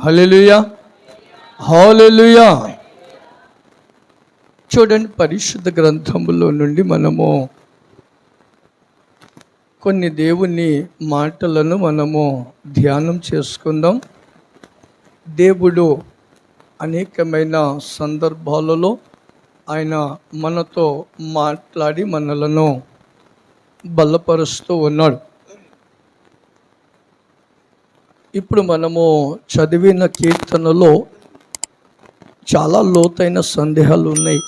హల్లెలూయా, హల్లెలూయా. చూడండి, పరిశుద్ధ గ్రంథములో నుండి మనము కొన్ని దేవుని మాటలను మనము ధ్యానం చేసుకుందాం. దేవుడు అనేకమైన సందర్భాలలో ఆయన మనతో మాట్లాడి మనలను బలపరుస్తూ ఉన్నాడు. ఇప్పుడు మనము చదివిన కీర్తనలో చాలా లోతైన సందేహాలు ఉన్నాయి.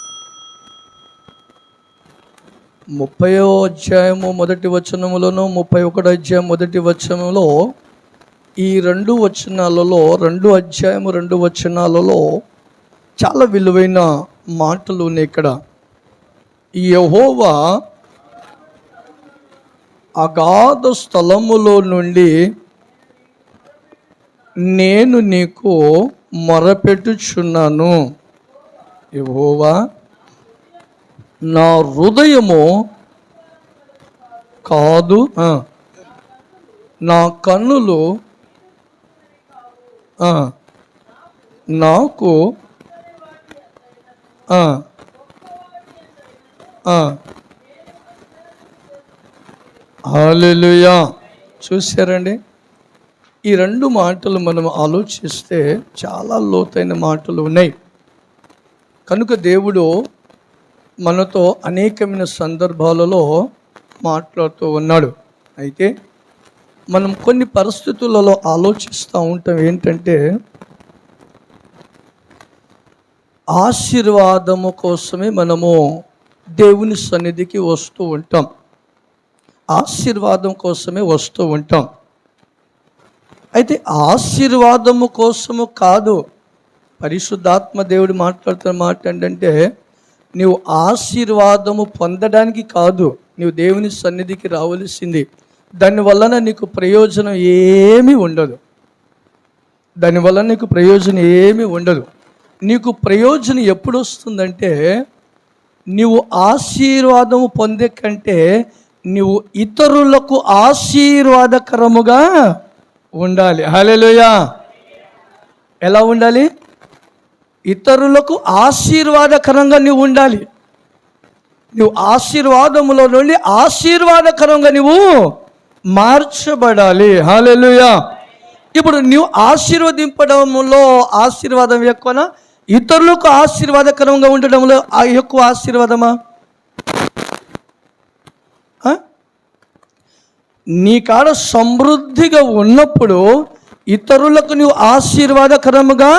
30వ అధ్యాయము 1వ వచనములోను 31వ అధ్యాయం 1వ వచనంలో ఈ 2 వచనాలలో 2 అధ్యాయము 2 వచనాలలో చాలా విలువైన మాటలు ఉన్నాయి. ఇక్కడ యెహోవా అగాధ స్థలములో నుండి నేను నీకు మొరపెట్టుచున్నాను. యెహోవా, నా హృదయము కాదు, నా కన్నులు నాకు హల్లెలూయా. చూశారండి, ఈ 2 మాటలు మనం ఆలోచిస్తే చాలా లోతైన మాటలు ఉన్నాయి. కనుక దేవుడు మనతో అనేకమైన సందర్భాలలో మాట్లాడుతూ ఉన్నాడు. అయితే మనం కొన్ని పరిస్థితులలో ఆలోచిస్తూ ఉంటాం. ఏంటంటే, ఆశీర్వాదము కోసమే మనము దేవుని సన్నిధికి వస్తూ ఉంటాం. ఆశీర్వాదం కోసమే వస్తూ ఉంటాం. అయితే ఆశీర్వాదము కోసము కాదు, పరిశుద్ధాత్మ దేవుడు మాట్లాడుతున్న మాట ఏంటంటే, నీవు ఆశీర్వాదము పొందడానికి కాదు నీవు దేవుని సన్నిధికి రావలసింది. దానివలన నీకు ప్రయోజనం ఏమీ ఉండదు. దానివల్ల నీకు ప్రయోజనం ఏమీ ఉండదు. నీకు ప్రయోజనం ఎప్పుడు వస్తుందంటే, నీవు ఆశీర్వాదము పొందే కంటే నీవు ఇతరులకు ఆశీర్వాదకరముగా ఉండాలి. హల్లెలూయా. ఎలా ఉండాలి? ఇతరులకు ఆశీర్వాదకరంగా నీవు ఉండాలి. నువ్వు ఆశీర్వాదములో నుండి ఆశీర్వాదకరంగా నువ్వు మార్చబడాలి. హల్లెలూయా. ఇప్పుడు నువ్వు ఆశీర్వదింపడంలో ఆశీర్వాదం ఎక్కువనా, ఇతరులకు ఆశీర్వాదకరంగా ఉండడంలో ఎక్కువ ఆశీర్వాదమా? నీ కాడ సమృద్ధిగా ఉన్నప్పుడు ఇతరులకు నువ్వు ఆశీర్వాదకరముగా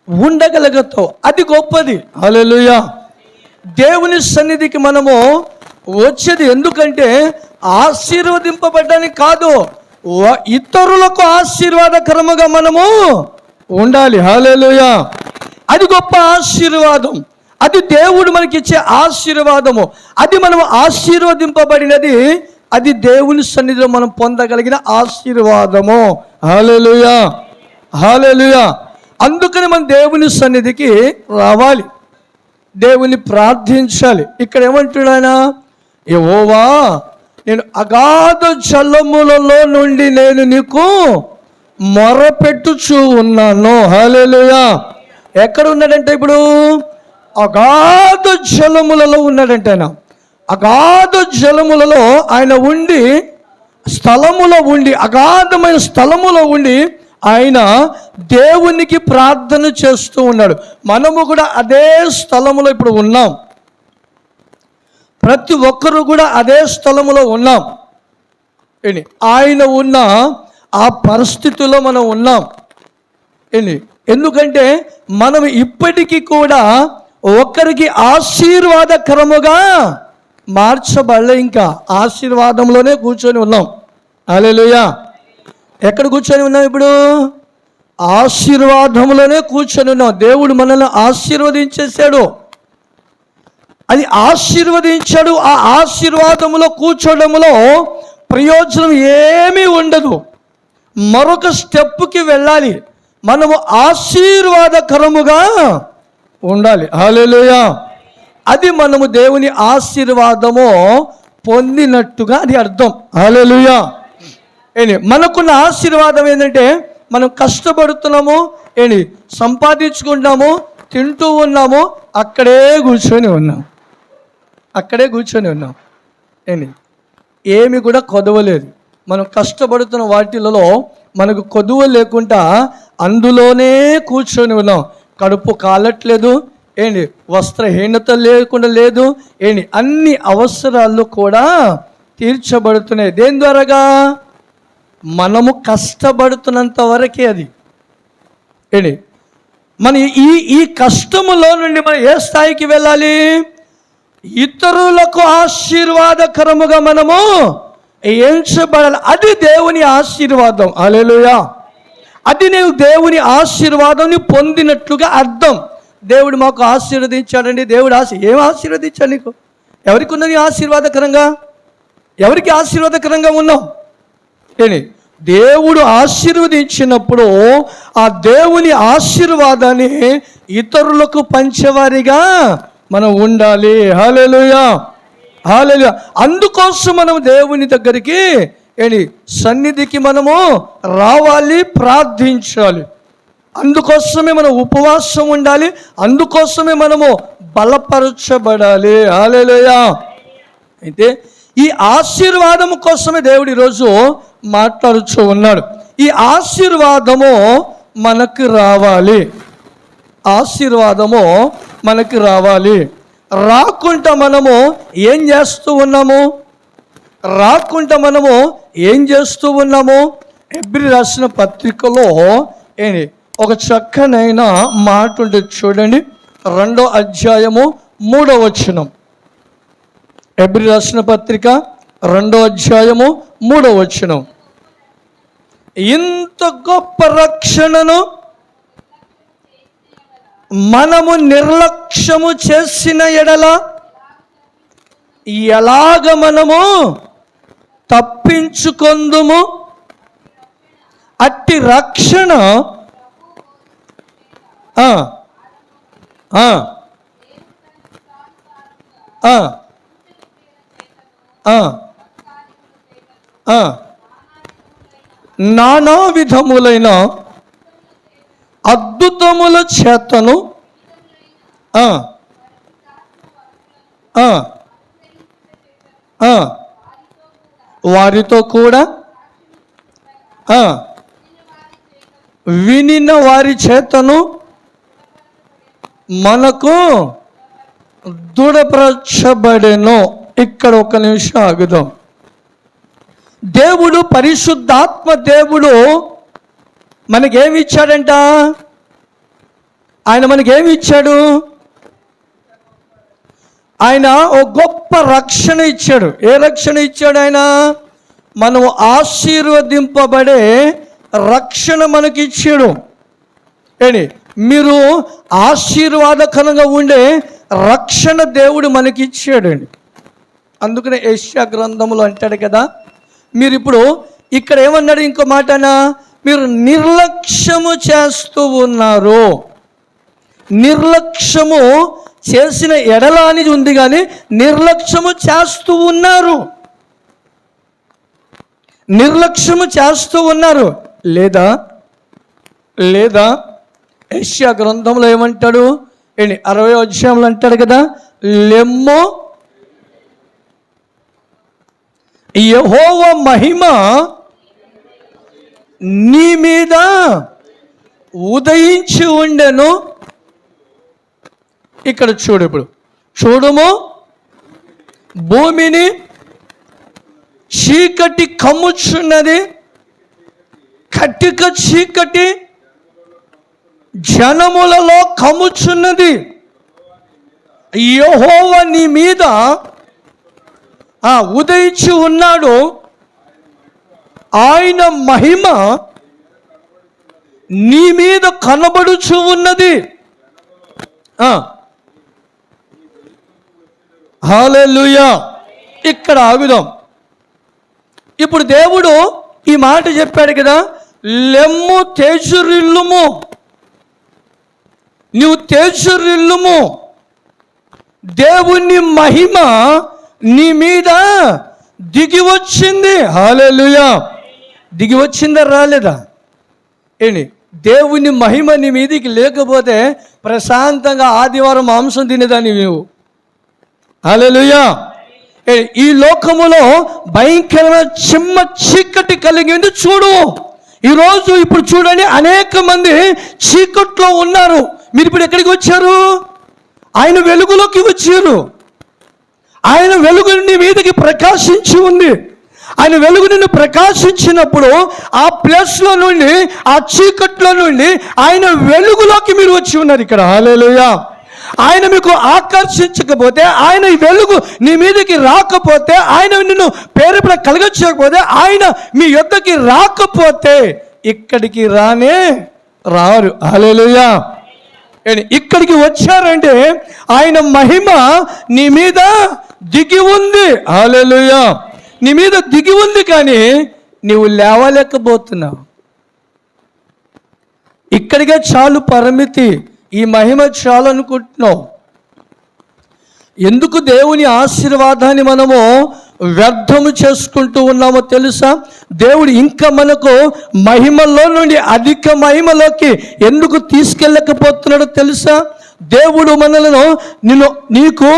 ఉండగలుగుతావు. అది గొప్పది. హల్లెలూయా. దేవుని సన్నిధికి మనము వచ్చేది ఎందుకంటే ఆశీర్వదింపబడ్డానికి కాదు, ఇతరులకు ఆశీర్వాదకరముగా మనము ఉండాలి. హల్లెలూయా. అది గొప్ప ఆశీర్వాదం. అది దేవుడు మనకిచ్చే ఆశీర్వాదము. అది మనం ఆశీర్వదింపబడినది. అది దేవుని సన్నిధిలో మనం పొందగలిగిన ఆశీర్వాదము. హల్లెలూయా, హల్లెలూయా. అందుకని మనం దేవుని సన్నిధికి రావాలి, దేవుని ప్రార్థించాలి. ఇక్కడ ఏమంటున్నాయన, యెహోవా, నేను అగాధ జలములలో నుండి నేను నీకు మొరపెట్టుచూ ఉన్నాను. హల్లెలూయా. ఎక్కడ ఉన్నాడంటే, ఇప్పుడు అగాధ జలములలో ఉన్నాడంటే, ఆయన అగాధ జలములలో ఆయన ఉండి, స్థలములో ఉండి, అగాధమైన స్థలములో ఉండి ఆయన దేవునికి ప్రార్థన చేస్తూ ఉన్నాడు. మనము కూడా అదే స్థలములో ఇప్పుడు ఉన్నాం. ప్రతి ఒక్కరు కూడా అదే స్థలములో ఉన్నాం. ఆయన ఉన్న ఆ పరిస్థితిలో మనం ఉన్నాం. ఎందుకంటే మనం ఇప్పటికీ కూడా ఒకరికి ఆశీర్వాదకరముగా మార్చబడలే, ఇంకా ఆశీర్వాదంలోనే కూర్చొని ఉన్నాం. హల్లెలూయా. ఎక్కడ కూర్చొని ఉన్నాం? ఇప్పుడు ఆశీర్వాదంలోనే కూర్చొని ఉన్నాం. దేవుడు మనల్ని ఆశీర్వదించేశాడు. అది ఆశీర్వదించాడు. ఆ ఆశీర్వాదములో కూర్చోవడంలో ప్రయోజనం ఏమీ ఉండదు. మరొక స్టెప్కి వెళ్ళాలి. మనము ఆశీర్వాదకరముగా ఉండాలి. హల్లెలూయా. అది మనము దేవుని ఆశీర్వాదము పొందినట్టుగా అది అర్థం. హల్లెలూయా. మనకున్న ఆశీర్వాదం ఏంటంటే మనం కష్టపడుతున్నాము, సంపాదించుకుంటున్నాము, తింటూ ఉన్నాము, అక్కడే కూర్చొని ఉన్నాం. ఏమి కూడా కొదవలేదు. మనం కష్టపడుతున్న వాటిలలో మనకు కొదువ లేకుండా అందులోనే కూర్చొని ఉన్నాం. కడుపు కాలట్లేదు, వస్త్రహీనత లేకుండా లేదు, అన్ని అవసరాలు కూడా తీర్చబడుతున్నాయి. దేని ద్వారాగా? మనము కష్టపడుతున్నంత వరకే అది. మన ఈ కష్టములో నుండి మనం ఏ స్థాయికి వెళ్ళాలి? ఇతరులకు ఆశీర్వాదకరముగా మనము ఎంచబడాలి. అది దేవుని ఆశీర్వాదం. హల్లెలూయా. అది నీవు దేవుని ఆశీర్వాదం పొందినట్లుగా అర్థం. దేవుడు మాకు ఆశీర్వదించాడండి. దేవుడు ఏం ఆశీర్వదించాడు నీకు? ఎవరికి ఉన్నది ఆశీర్వాదకరంగా? ఎవరికి ఆశీర్వాదకరంగా ఉన్నాం? దేవుడు ఆశీర్వదించినప్పుడు ఆ దేవుని ఆశీర్వాదాన్ని ఇతరులకు పంచేవారిగా మనం ఉండాలి. హల్లెలూయా, హల్లెలూయా. అందుకోసం మనం దేవుని దగ్గరికి సన్నిధికి మనము రావాలి, ప్రార్థించాలి. అందుకోసమే మనం ఉపవాసం ఉండాలి, అందుకోసమే మనము బలపరచబడాలి. హల్లెలూయా. అయితే ఈ ఆశీర్వాదం కోసమే దేవుడు ఈరోజు మాట్లాడుతూ ఉన్నాడు. ఈ ఆశీర్వాదము మనకు రావాలి. ఆశీర్వాదము మనకు రావాలి. రాకుండా మనము ఏం చేస్తూ ఉన్నాము? హెబ్రీ రాసిన పత్రికలో ఒక చక్కనైన మాట ఉంటుంది చూడండి. 2వ అధ్యాయము 3వ వచనం. హెబ్రీ రాసిన పత్రిక 2వ అధ్యాయము 3వ వచనం. ఇంత గొప్ప రక్షణను మనము నిర్లక్ష్యము చేసిన ఎడల ఎలాగ మనము తప్పించుకొందుము? అట్టి రక్షణ నానా విధములైన అద్భుతముల చేతను వారితో కూడా వినిన వారి చేతను మనకు దృఢపరచబడెను. ఇక్కడ ఒక నిమిషం ఆగుదాం. దేవుడు, పరిశుద్ధాత్మ దేవుడు మనకేమి ఇచ్చాడంట? ఆయన మనకేమి ఇచ్చాడు? ఆయన ఓ గొప్ప రక్షణ ఇచ్చాడు. ఏ రక్షణ ఇచ్చాడు ఆయన? మనము ఆశీర్వదింపబడే రక్షణ మనకి ఇచ్చాడు. మీరు ఆశీర్వాదకరంగా ఉండే రక్షణ దేవుడు మనకి ఇచ్చాడండి. అందుకనే యెషయా గ్రంథంలో అంటాడు కదా, మీరు ఇప్పుడు ఇక్కడ ఏమన్నాడు? ఇంకో మాటనా, మీరు నిర్లక్ష్యము చేస్తూ ఉన్నారు. నిర్లక్ష్యము చేసిన ఎడల అనేది ఉంది, కానీ నిర్లక్ష్యము చేస్తూ ఉన్నారు. నిర్లక్ష్యము చేస్తూ ఉన్నారు లేదా? యెషయా గ్రంథంలో ఏమంటాడు? 60వ అధ్యాయంలో అంటాడు కదా, లెమ్మో యెహోవా మహిమ నీ మీద ఉదయించి ఉండెను. ఇక్కడ చూడు, ఇప్పుడు చూడుము, భూమిని చీకటి కమ్ముచున్నది, కటిక చీకటి జనములలో కమ్ముచున్నది. యెహోవా నీ మీద ఉదయించి ఉన్నాడు. ఆయన మహిమ నీ మీద కనబడుచు ఉన్నది. హల్లెలూయా. ఇక్కడ ఆగుదాం. ఇప్పుడు దేవుడు ఈ మాట చెప్పాడు కదా, లెమ్ము తేజరిల్లుము, నువ్వు తేజరిల్లుము, దేవుని మహిమ నీ మీద దిగి వచ్చింది. హల్లెలూయా. దిగి వచ్చిందా రాలేదా? ఏంటి దేవుని మహిమ నీ మీదికి లేకపోతే ప్రశాంతంగా ఆదివారం మాంసం తినేదాన్ని నువ్వు. హల్లెలూయా. ఈ లోకములో భయంకరమైన చిమ్మ చీకటి కలిగింది చూడు. ఈరోజు ఇప్పుడు చూడండి, అనేక మంది చీకట్లో ఉన్నారు. మీరు ఇప్పుడు ఎక్కడికి వచ్చారు? ఆయన వెలుగులోకి వచ్చారు. ఆయన వెలుగు నీ మీదకి ప్రకాశించి ఉంది. ఆయన వెలుగు నిన్ను ప్రకాశించినప్పుడు ఆ ప్లేస్లో నుండి, ఆ చీకట్లో నుండి ఆయన వెలుగులోకి మీరు వచ్చి ఉన్నారు ఇక్కడ. హల్లెలూయా. ఆయన మీకు ఆకర్షించకపోతే, ఆయన ఈ వెలుగు నీ మీదకి రాకపోతే, ఆయన నిన్ను ప్రేరేపణ కలగచేయకపోతే, ఆయన మీ యొద్దకి రాకపోతే ఇక్కడికి రారు. హల్లెలూయా. ఇక్కడికి వచ్చారంటే ఆయన మహిమ నీ మీద దిగి ఉంది. హల్లెలూయా. నీ మీద దిగి ఉంది, కానీ నీవు లేవలేకపోతున్నావు. ఇక్కడికే చాలు పరిమితి, ఈ మహిమ చాలు అనుకుంటున్నావు. ఎందుకు దేవుని ఆశీర్వాదాన్ని మనము వ్యర్థము చేసుకుంటూ ఉన్నామో తెలుసా? దేవుడు ఇంకా మనకు మహిమలో నుండి అధిక మహిమలోకి ఎందుకు తీసుకెళ్ళకపోతున్నాడో తెలుసా? దేవుడు మనలను నీకు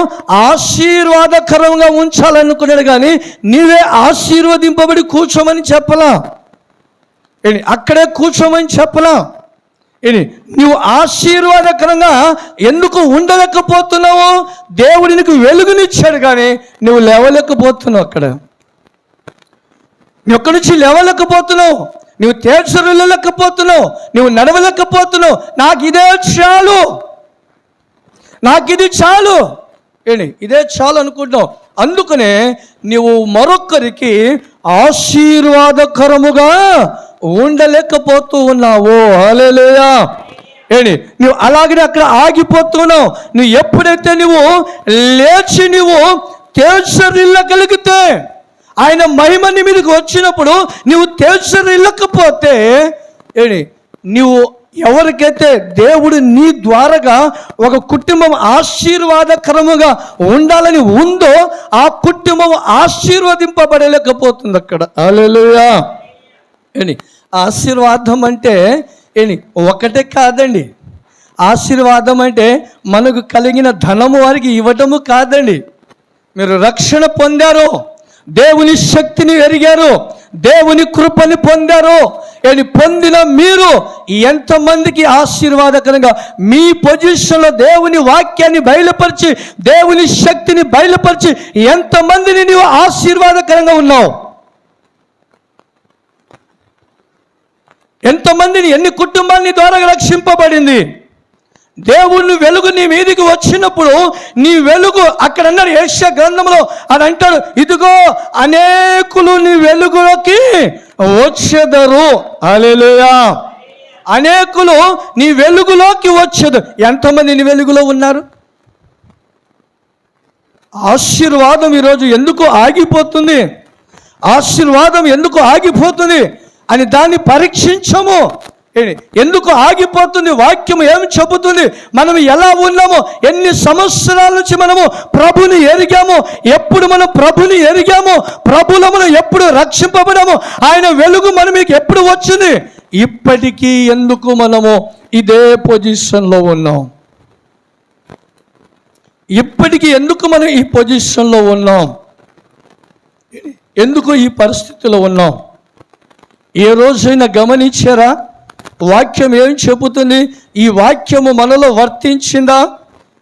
ఆశీర్వాదకరంగా ఉంచాలనుకున్నాడు, కానీ నీవే ఆశీర్వదింపబడి కూర్చోమని చెప్పలా. అక్కడే కూర్చోమని చెప్పలా. నువ్వు ఆశీర్వాదకరంగా ఎందుకు ఉండలేకపోతున్నావు? దేవుడు నీకు వెలుగునిచ్చాడు, కానీ నువ్వు లేవలేకపోతున్నావు. అక్కడ నువ్వు ఎక్కడి నుంచి లేవలేకపోతున్నావు, నువ్వు తేజరిల్లలేకపోతున్నావు, నువ్వు నడవలేకపోతున్నావు. నాకు ఇదే చాలు, నాకు ఇది చాలు, ఇదే చాలు అనుకుంటున్నావు. అందుకనే నువ్వు మరొకరికి ఆశీర్వాదకరముగా ఉండలేకపోతూ ఉన్నావు. హల్లెలూయా. నువ్వు అలాగనే అక్కడ ఆగిపోతున్నావు. నువ్వు ఎప్పుడైతే నువ్వు లేచి నువ్వు తేజరిల్లగలిగితే, ఆయన మహిమ నీ మీదకి వచ్చినప్పుడు నువ్వు తేజరిల్లకపోతే, నువ్వు ఎవరికైతే దేవుడు నీ ద్వారాగా ఒక కుటుంబం ఆశీర్వాదకరముగా ఉండాలని ఉందో ఆ కుటుంబం ఆశీర్వదింపబడలేకపోతుంది అక్కడ. హల్లెలూయా. ఆశీర్వాదం అంటే ఒకటే కాదండి. ఆశీర్వాదం అంటే మనకు కలిగిన ధనము వారికి ఇవ్వటము కాదండి. మీరు రక్షణ పొందారు, దేవుని శక్తిని ఎరిగారు, దేవుని కృపని పొందారు. పొందిన మీరు ఎంతమందికి ఆశీర్వాదకరంగా మీ పొజిషన్లో దేవుని వాక్యాన్ని బయలుపరిచి, దేవుని శక్తిని బయలుపరిచి ఎంతమందిని నీవు ఆశీర్వాదకరంగా ఉన్నావు? ఎంతమందిని, ఎన్ని కుటుంబాన్ని ద్వారా రక్షింపబడింది? దేవుని వెలుగు నీ మీదికి వచ్చినప్పుడు నీ వెలుగు, అక్కడ అన్నారు యెషయా గ్రంథంలో అని అంటాడు, ఇదిగో అనేకులు నీ వెలుగులోకి వచ్చెదరు. హల్లెలూయా. అనేకులు నీ వెలుగులోకి వచ్చేది. ఎంతమంది నీ వెలుగులో ఉన్నారు? ఆశీర్వాదం ఈరోజు ఎందుకు ఆగిపోతుంది? ఆశీర్వాదం ఎందుకు ఆగిపోతుంది అని దాన్ని పరీక్షించము. ఎందుకు ఆగిపోతుంది? వాక్యం ఏమి చెబుతుంది? మనం ఎలా ఉన్నామో, ఎన్ని సంవత్సరాల నుంచి మనము ప్రభుని ఎరిగామో, ఎప్పుడు మనం ప్రభుని ఎరిగామో, ప్రభులో మనం ఎప్పుడు రక్షింపబడామో, ఆయన వెలుగు మన మీకు ఎప్పుడు వచ్చింది? ఇప్పటికీ ఎందుకు మనము ఇదే పొజిషన్లో ఉన్నాం? ఇప్పటికీ ఎందుకు మనం ఈ పొజిషన్లో ఉన్నాం? ఎందుకు ఈ పరిస్థితిలో ఉన్నాం? ఏ రోజైనా గమనించారా? వాక్యం ఏం చెబుతుంది? ఈ వాక్యము మనలో వర్తించిందా?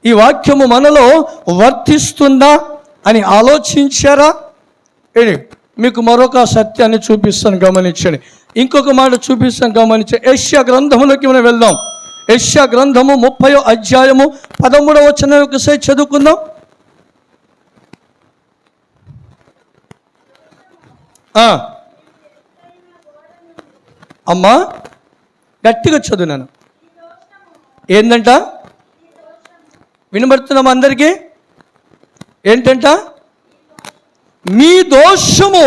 ఈ వాక్యము మనలో వర్తిస్తుందా అని ఆలోచించారా? మీకు మరొక సత్యాన్ని చూపిస్తాను, గమనించండి. ఇంకొక మాట చూపిస్తాను, గమనించండి. యెషయా గ్రంథంలోకి మనం వెళ్దాం. యెషయా గ్రంథము 30వ అధ్యాయము 13వ వచనం ఒకసారి చదువుకుందాం. అమ్మా గట్టిగా చదువునాను. ఏంటంట? వినబడుతున్నాం అందరికీ? ఏంటంట? మీ దోషము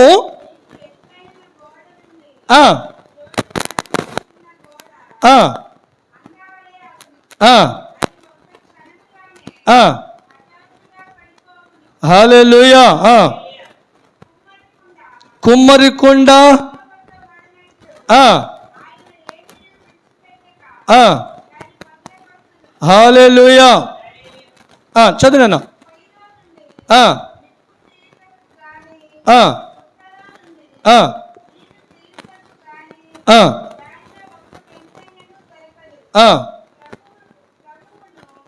హల్లెలూయా. కుమ్మరికొండ హల్లెలూయా. చదివాను.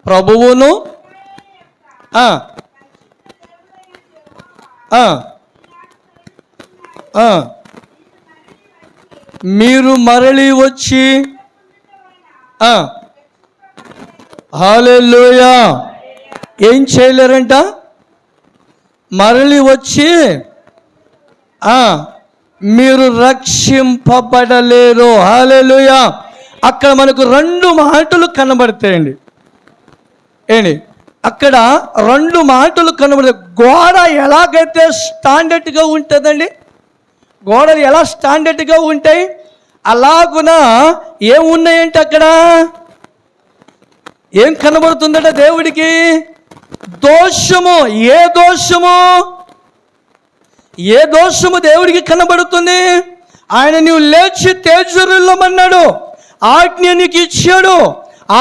ప్రభువును మీరు మరలి వచ్చి హల్లెలూయా ఏం చేయలేరంట? మరలి వచ్చి మీరు రక్షింపబడలేరు. హల్లెలూయా. అక్కడ మనకు 2 మాటలు కనబడతాయండి. ఏంటి అక్కడ 2 మాటలు కనబడతాయి. గోడ ఎలాగైతే స్టాండర్డ్గా ఉంటుందండి, గోడలు ఎలా స్టాండర్డ్గా ఉంటాయి అలాగున ఏమున్నాయంటే అక్కడ ఏం కనబడుతుందట దేవుడికి? దోషము. ఏ దోషము? ఏ దోషము దేవుడికి కనబడుతుంది? ఆయన నీవు లేచి తేజరిల్లమన్నాడు, ఆజ్ఞ నీకు ఇచ్చాడు.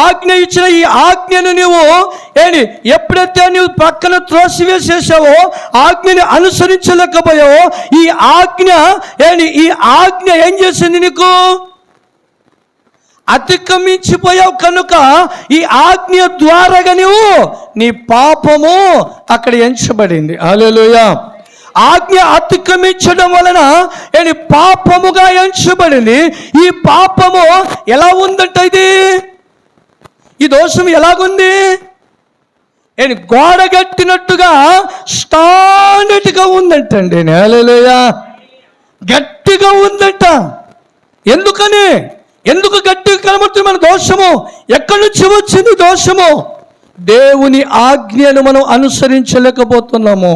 ఆజ్ఞ ఇచ్చిన ఈ ఆజ్ఞను నీవు ఎప్పుడైతే నీవు పక్కన త్రోసివేసేసావో, ఆజ్ఞని అనుసరించలేకపోయావో, ఈ ఆజ్ఞ ఏం చేసింది? నీకు అతిక్రమించిపోయావు కనుక ఈ ఆజ్ఞ ద్వారాగా నీవు నీ పాపము అక్కడ ఎంచబడింది. హల్లెలూయా. ఆజ్ఞ అతిక్రమించడం వలన పాపముగా ఎంచబడింది. ఈ పాపము ఎలా ఉందంట? ఈ దోషం ఎలాగుంది? గోడ కట్టినట్టుగా స్టాండర్డ్గా ఉందంటండి. హల్లెలూయా. గట్టిగా ఉందంట. ఎందుకు గట్టిగా కనబడుతుంది మన దోషము? ఎక్కడి నుంచి వచ్చింది దోషము? దేవుని ఆజ్ఞను మనం అనుసరించలేకపోతున్నాము.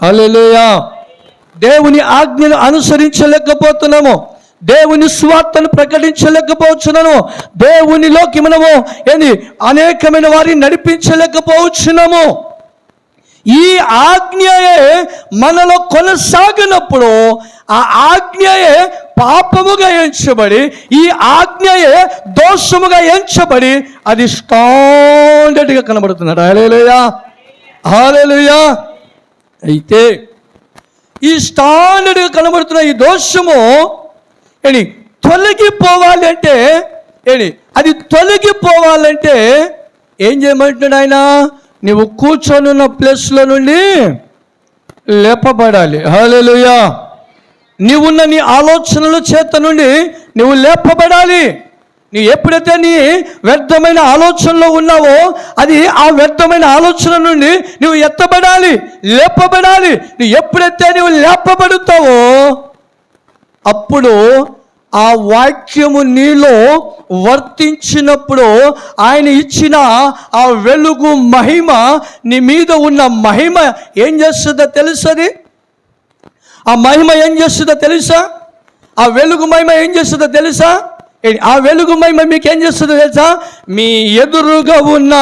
హల్లెలూయా. దేవుని ఆజ్ఞను అనుసరించలేకపోతున్నాము. దేవుని సువార్తను ప్రకటించలేకపోతున్నాము. దేవునిలోకి మనము అనేకమైన వారిని నడిపించలేకపోతున్నాము. ఈ ఆజ్ఞయే మనలో కొనసాగినప్పుడు ఆ ఆజ్ఞయే పాపముగా ఎంచబడి, ఈ ఆజ్ఞయే దోషముగా ఎంచబడి అది స్టాండర్డ్గా కనబడుతున్నాడు. హల్లెలూయా. హల్లెలూయా. అయితే ఈ స్టాండర్డ్గా కనబడుతున్న ఈ దోషము తొలగిపోవాలి అంటే అది తొలగిపోవాలంటే ఏం చేయమంటున్నాడు ఆయన? నువ్వు కూర్చొనున్న ప్లేస్లో నుండి లేపబడాలి. హల్లెలూయా. నీవున్న నీ ఆలోచనల చేత నుండి నువ్వు లేపబడాలి. నువ్వు ఎప్పుడైతే నీ వ్యర్థమైన ఆలోచనలో ఉన్నావో అది ఆ వ్యర్థమైన ఆలోచన నుండి నువ్వు ఎత్తబడాలి, లేపబడాలి. నువ్వు ఎప్పుడైతే నువ్వు లేపబడుతావో అప్పుడు ఆ వాక్యము నీలో వర్తించినప్పుడు ఆయన ఇచ్చిన ఆ వెలుగు మహిమ, నీ మీద ఉన్న మహిమ ఏం చేస్తుందో తెలుసది? ఆ మహిమ ఏం చేస్తుందో తెలుసా? ఆ వెలుగు మహిమ ఏం చేస్తుందో తెలుసా? ఆ వెలుగు మహిమ మీకు ఏం చేస్తుందో తెలుసా? మీ ఎదురుగా ఉన్న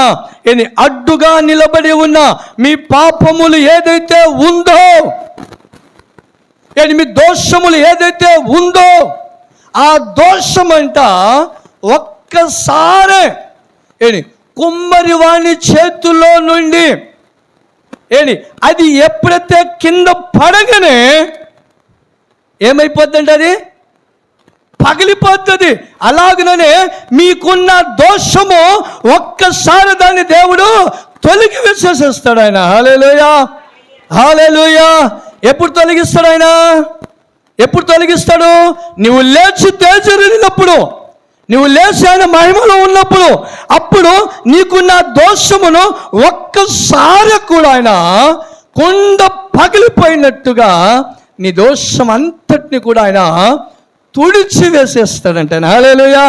అడ్డుగా నిలబడి ఉన్న మీ పాపములు ఏదైతే ఉందో, మీ దోషములు ఏదైతే ఉందో ఆ దోషమంట ఒక్కసారి కుమ్మరి వాణి చేతుల్లో నుండి అది ఎప్పుడైతే కింద పడగానే ఏమైపోద్దంటే అది పగిలిపోతుంది. అలాగనే మీకున్న దోషము ఒక్కసారి దాన్ని దేవుడు తొలగి వేసేసేస్తాడు ఆయన. హల్లెలూయా. హల్లెలూయా. ఎప్పుడు తొలగిస్తాడు ఆయన? ఎప్పుడు తొలగిస్తాడు? నువ్వు లేచి తేజరిల్లినప్పుడు, నువ్వు లేచి ఆయన మహిమలో ఉన్నప్పుడు, అప్పుడు నీకున్న దోషమును ఒక్కసారి కూడా ఆయన కొండ పగిలిపోయినట్టుగా నీ దోషం అంతటిని కూడా ఆయన తుడిచి వేసేస్తాడంట. హల్లెలూయా.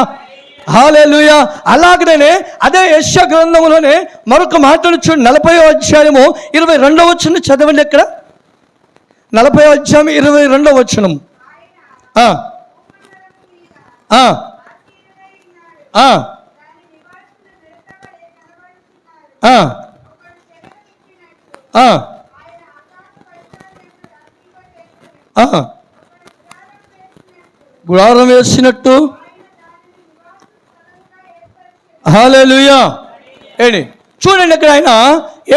హల్లెలూయా. అలాగనే అదే యెషయా గ్రంథంలోనే మరొక మాటను చూడండి. 40వ అధ్యాయము 22వ వచనం చదవండి. ఎక్కడ? 40వ అధ్యాయం 22వ వచనం. గుడారం వేసినట్టు హల్లెలూయా. ఏంటి చూడండి, అక్కడ ఆయన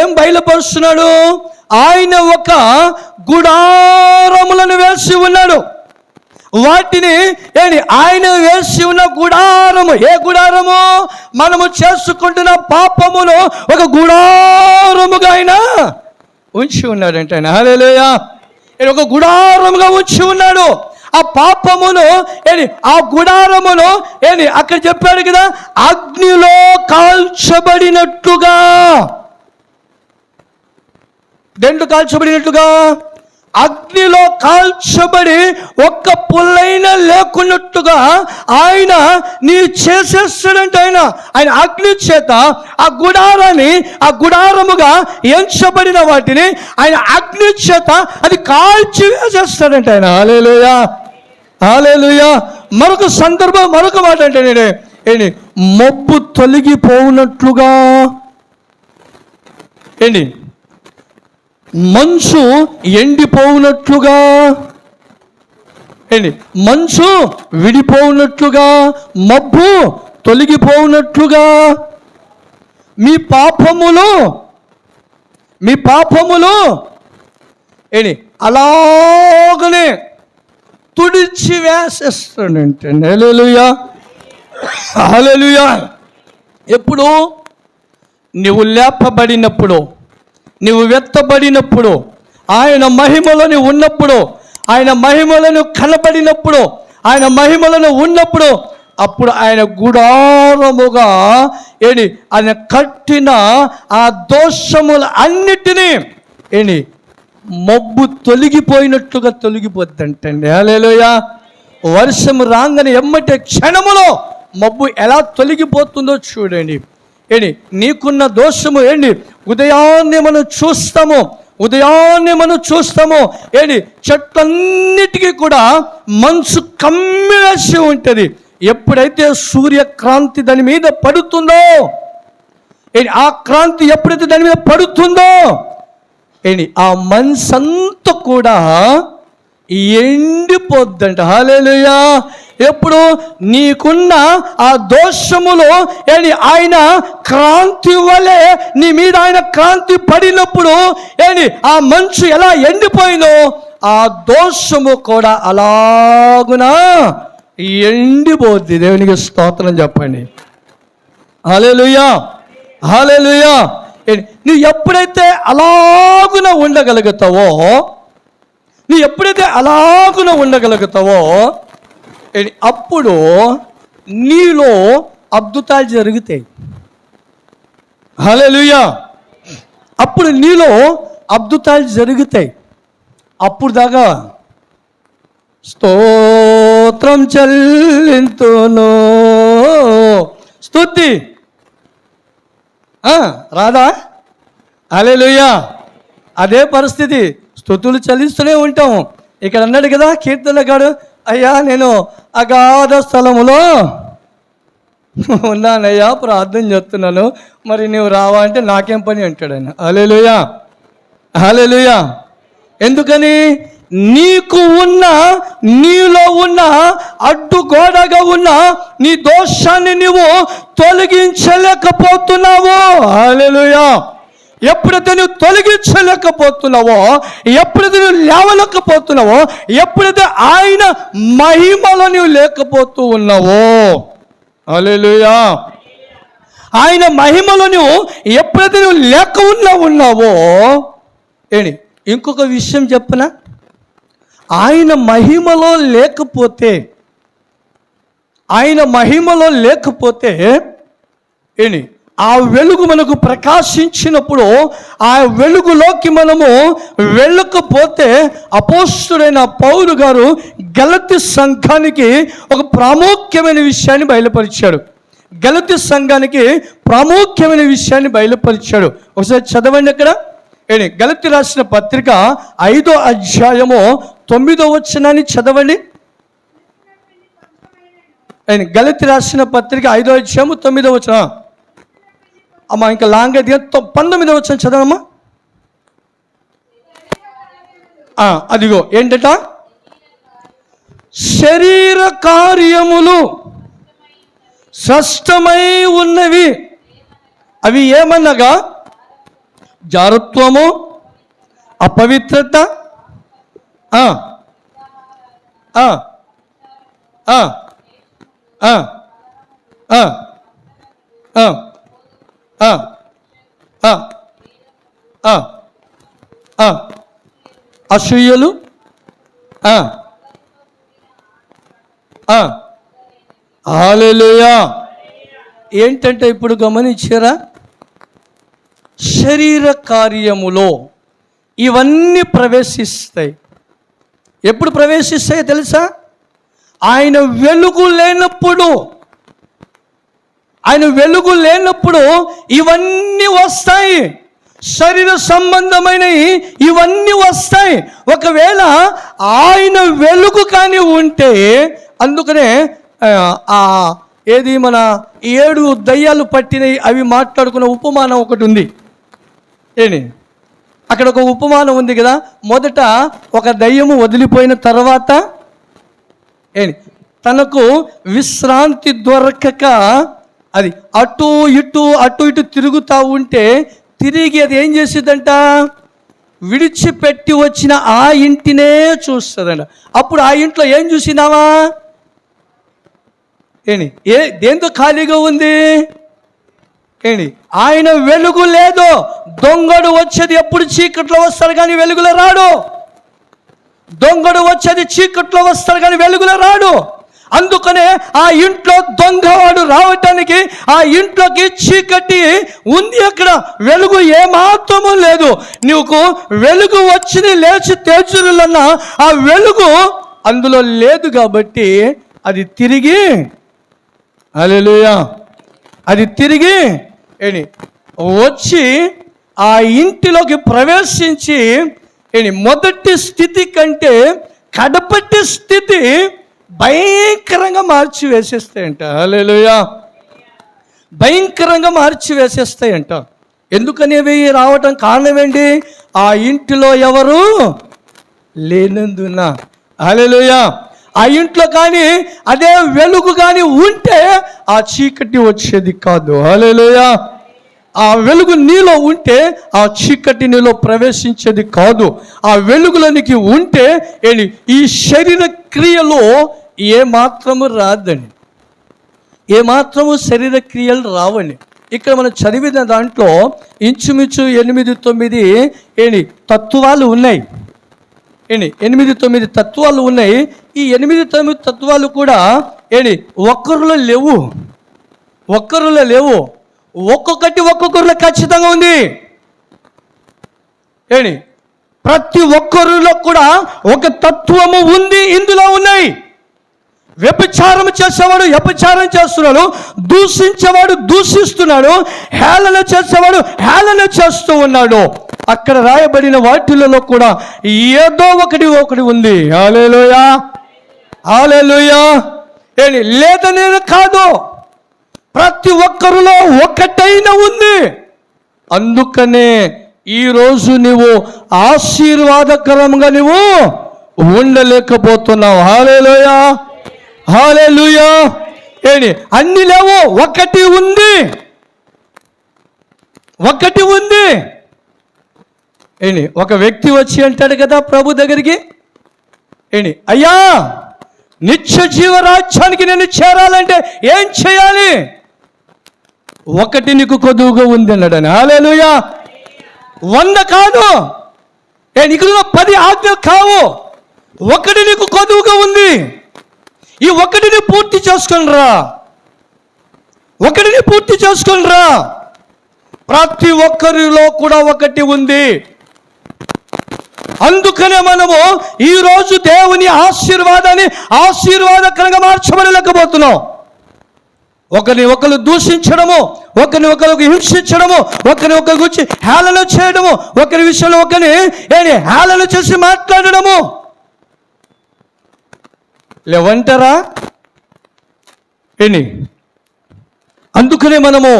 ఏం బయలుపరుస్తున్నాడు? ఆయన ఒక గుడారములను వేసి ఉన్నాడు. వాటిని ఆయన వేసి ఉన్న గుడారము, ఏ గుడారము? మనము చేసుకుంటున్న పాపమును ఒక గుడారముగా ఆయన ఉంచి ఉన్నాడంటే ఆయన. హల్లెలూయా. ఒక గుడారముగా ఉంచి ఉన్నాడు. ఆ పాపమును ఆ గుడారమును అక్కడ చెప్పాడు కదా, అగ్నిలో కాల్చబడినట్లుగా. దేంట్లో కాల్చబడినట్లుగా? అగ్నిలో కాల్చబడి ఒక్క పుల్లైనా లేకున్నట్టుగా ఆయన నీ చేసేస్తాడంటే ఆయన అగ్ని చేత ఆ గుడారాన్ని, ఆ గుడారముగా ఎంచబడిన వాటిని ఆయన అగ్ని చేత అది కాల్చి వేసేస్తాడంటే ఆయన. హల్లెలూయా, హల్లెలూయా. మరొక సందర్భం, మరొక మాట అంటే మబ్బు తొలగిపోనట్లుగా, మంచు ఎండిపోవునట్లుగా, మంచు విడిపోవునట్లుగా, మబ్బు తొలగిపోవునట్లుగా మీ పాపములు అలాగనే తుడిచి వేసేస్తాడంటే. హల్లెలూయా, హల్లెలూయా. ఎప్పుడు? నువ్వు లేపబడినప్పుడు, నువ్వు వెత్తబడినప్పుడు, ఆయన మహిమలను ఉన్నప్పుడు, ఆయన మహిమలను కనబడినప్పుడు, ఆయన మహిమలను ఉన్నప్పుడు, అప్పుడు ఆయన గుడారముగా ఆయన కట్టిన ఆ దోషముల అన్నిటినీ మబ్బు తొలగిపోయినట్లుగా తొలగిపోద్దంటండి. హల్లెలూయా. వర్షము రాగానే ఎమ్మటే క్షణములో మబ్బు ఎలా తొలగిపోతుందో చూడండి. నీకున్న దోషము ఉదయాన్నే మనం చూస్తాము, చెట్లన్నిటికీ కూడా మంచు కమ్మివేసి ఉంటుంది. ఎప్పుడైతే సూర్యక్రాంతి దాని మీద పడుతుందో, ఆ క్రాంతి ఎప్పుడైతే దాని మీద పడుతుందో ఆ మంచంతా కూడా ఎండిపోద్దంట. హల్లెలూయా. ఎప్పుడు? నీకున్న ఆ దోషములో ఆయన క్రాంతి వలె నీ మీద ఆయన క్రాంతి పడినప్పుడు ఆ మంచు ఎలా ఎండిపోయిందో ఆ దోషము కూడా అలాగునా ఎండిపోద్ది. దేవునికి స్తోత్రం చెప్పండి. హల్లెలూయా, హల్లెలూయా. నువ్వు ఎప్పుడైతే అలాగున ఉండగలుగుతావో, అప్పుడు నీలో అద్భుతాలు జరుగుతాయి. హల్లెలూయా. అప్పుడు నీలో అద్భుతాలు జరుగుతాయి. అప్పుడు దాకా స్తోత్రం చెల్లింతును, స్తుతి రాదా? హల్లెలూయా. అదే పరిస్థితి, స్తుతులు చెల్లిస్తూనే ఉంటాము. ఇక్కడ అన్నాడు కదా కీర్తనగాడు, అయ్యా నేను అగాధ స్థలములో ఉన్నానయ్యా, ప్రార్థన చేస్తున్నాను, మరి నువ్వు రావా అంటే నాకేం పని అంటాడు ఆయన. హల్లెలూయా, హల్లెలూయా. ఎందుకని? నీలో ఉన్న అడ్డుగోడగా ఉన్న నీ దోషాన్ని నువ్వు తొలగించలేకపోతున్నావు. హల్లెలూయా. ఎప్పుడైతే నువ్వు తొలగించలేకపోతున్నావో, ఎప్పుడైతే నువ్వు లేవలేకపోతున్నావో, ఎప్పుడైతే ఆయన మహిమలో నువ్వు లేకపోతూ ఉన్నావో, హల్లెలూయా, ఆయన మహిమలో నువ్వు ఎప్పుడైతే నువ్వు లేక ఉన్నావో, ఇంకొక విషయం చెప్పనా? ఆయన మహిమలో లేకపోతే ఆ వెలుగు మనకు ప్రకాశించినప్పుడు ఆ వెలుగులోకి మనము వెళ్ళకపోతే, అపోస్తుడైన పౌలు గారు గలతీ సంఘానికి ఒక ప్రాముఖ్యమైన విషయాన్ని బయలుపరిచాడు. ఒకసారి చదవండి అక్కడ. గలతీ రాసిన పత్రిక 5వ అధ్యాయము 9వ వచనాన్ని చదవండి. గలతీ రాసిన పత్రిక 5వ అధ్యాయము 9వ వచనం. అమ్మా ఇంకా లాంగ్ అయితే 19వ వచనం చదవమ్మా. అదిగో ఏంటట? శరీర కార్యములు స్పష్టమై ఉన్నవి. అవి ఏమనగా జారత్వము, అపవిత్రత, ఆ ఆ ఆ ఆ ఆ ఆ అసూయలు, హల్లెలూయా. ఏంటంటే ఇప్పుడు గమనించారా, శరీర కార్యములో ఇవన్నీ ప్రవేశిస్తాయి. ఎప్పుడు ప్రవేశిస్తాయో తెలుసా? ఆయన వెలుగు లేనప్పుడు. ఆయన వెలుగు లేనప్పుడు ఇవన్నీ వస్తాయి. శరీర సంబంధమైనవి ఇవన్నీ వస్తాయి. ఒకవేళ ఆయన వెలుగు కానీ ఉంటే, అందుకనే ఏది మన 7 దయ్యాలు పట్టినవి అవి మాట్లాడుకున్న ఉపమానం ఒకటి ఉంది. అక్కడ ఒక ఉపమానం ఉంది కదా. మొదట ఒక దయ్యము వదిలిపోయిన తర్వాత తనకు విశ్రాంతి దొరకక అది అటు ఇటు తిరుగుతూ ఉంటే, తిరిగి అది ఏం చేసిద్దంట, విడిచిపెట్టి వచ్చిన ఆ ఇంటినే చూస్తుందంట. అప్పుడు ఆ ఇంట్లో ఏం చూసినావా? దేంతో ఖాళీగా ఉంది? ఆయన వెలుగు లేదు. దొంగడు వచ్చేది ఎప్పుడు చీకట్లో వస్తాడు కానీ వెలుగులో రాడు. దొంగడు వచ్చేది చీకట్లో వస్తాడు కానీ వెలుగులో రాడు. అందుకనే ఆ ఇంట్లో దొంగవాడు రావటానికి ఆ ఇంట్లోకి చీకటి ఉంది, అక్కడ వెలుగు ఏమాత్రము లేదు. నీకు వెలుగు వచ్చి లేచి తేజులన్నా ఆ వెలుగు అందులో లేదు కాబట్టి అది తిరిగి, హల్లెలూయా, అది తిరిగి వచ్చి ఆ ఇంటిలోకి ప్రవేశించి మొదటి స్థితి కంటే కడపటి స్థితి భయంకరంగా మార్చి వేసేస్తాయంట. హల్లెలూయా, భయంకరంగా మార్చి వేసేస్తాయంట. ఎందుకనేవి రావటం కారణం ఏంటి? ఆ ఇంటిలో ఎవరు లేనందున. హల్లెలూయా. ఆ ఇంట్లో కానీ అదే వెలుగు కానీ ఉంటే ఆ చీకటి వచ్చేది కాదు. హల్లెలూయా. ఆ వెలుగు నీలో ఉంటే ఆ చీకటి నీలో ప్రవేశించేది కాదు. ఆ వెలుగులోనికి ఉంటే ఈ శరీర క్రియలో ఏమాత్రము రాదని, ఏమాత్రము శరీర క్రియలు రావని. ఇక్కడ మనం చదివిన దాంట్లో ఇంచుమించు 8-9 తత్వాలు ఉన్నాయి. 8-9 తత్వాలు ఉన్నాయి. ఈ 8-9 తత్వాలు కూడా ఒక్కరిలో లేవు, ఒక్కరిలో లేవు. ఒక్కొక్కరిలో ఖచ్చితంగా ఉంది. ప్రతి ఒక్కరిలో కూడా ఒక తత్వము ఉంది. ఇందులో ఉన్నాయి. వ్యభిచారం చేసేవాడు వ్యభిచారం చేస్తున్నాడు, దూషించేవాడు దూషిస్తున్నాడు, హేళన చేసేవాడు హేళన చేస్తూ ఉన్నాడు. అక్కడ రాయబడిన వాటిలలో కూడా ఏదో ఒకటి ఉంది. హల్లెలూయా, హల్లెలూయా. లేదనే కాదు, ప్రతి ఒక్కరిలో ఒకటైనా ఉంది. అందుకనే ఈరోజు నువ్వు ఆశీర్వాదకరంగా నువ్వు ఉండలేకపోతున్నావు. హల్లెలూయా, హల్లెలూయా. అన్ని లేవు, ఒకటి ఉంది, ఒకటి ఉంది. ఒక వ్యక్తి వచ్చి అంటాడు కదా ప్రభు దగ్గరికి, అయ్యా నిత్య జీవరాజ్యానికి నేను చేరాలంటే ఏం చేయాలి? ఒకటి నీకు కొదువుగా ఉంది అన్నాడని. హల్లెలూయా. 100 కాదు, నీకు 10 ఆజ్ఞలు కావు, ఒకటి నీకు కొదువుగా ఉంది. ఈ ఒకటిని పూర్తి చేసుకొని రా, ఒకటిని పూర్తి చేసుకొని రా. ప్రతి ఒక్కరిలో కూడా ఒకటి ఉంది. అందుకనే మనము ఈరోజు దేవుని ఆశీర్వాదాన్ని ఆశీర్వాదకరంగా మార్చబడలేకపోతున్నాం. ఒకరు దూషించడము, ఒకరికి హింసించడము, ఒకరి గురించి హేళన చేయడము, ఒకరి విషయంలో ఒకరిని హేళన చేసి మాట్లాడడము లేవంటారా? అందుకనే మనము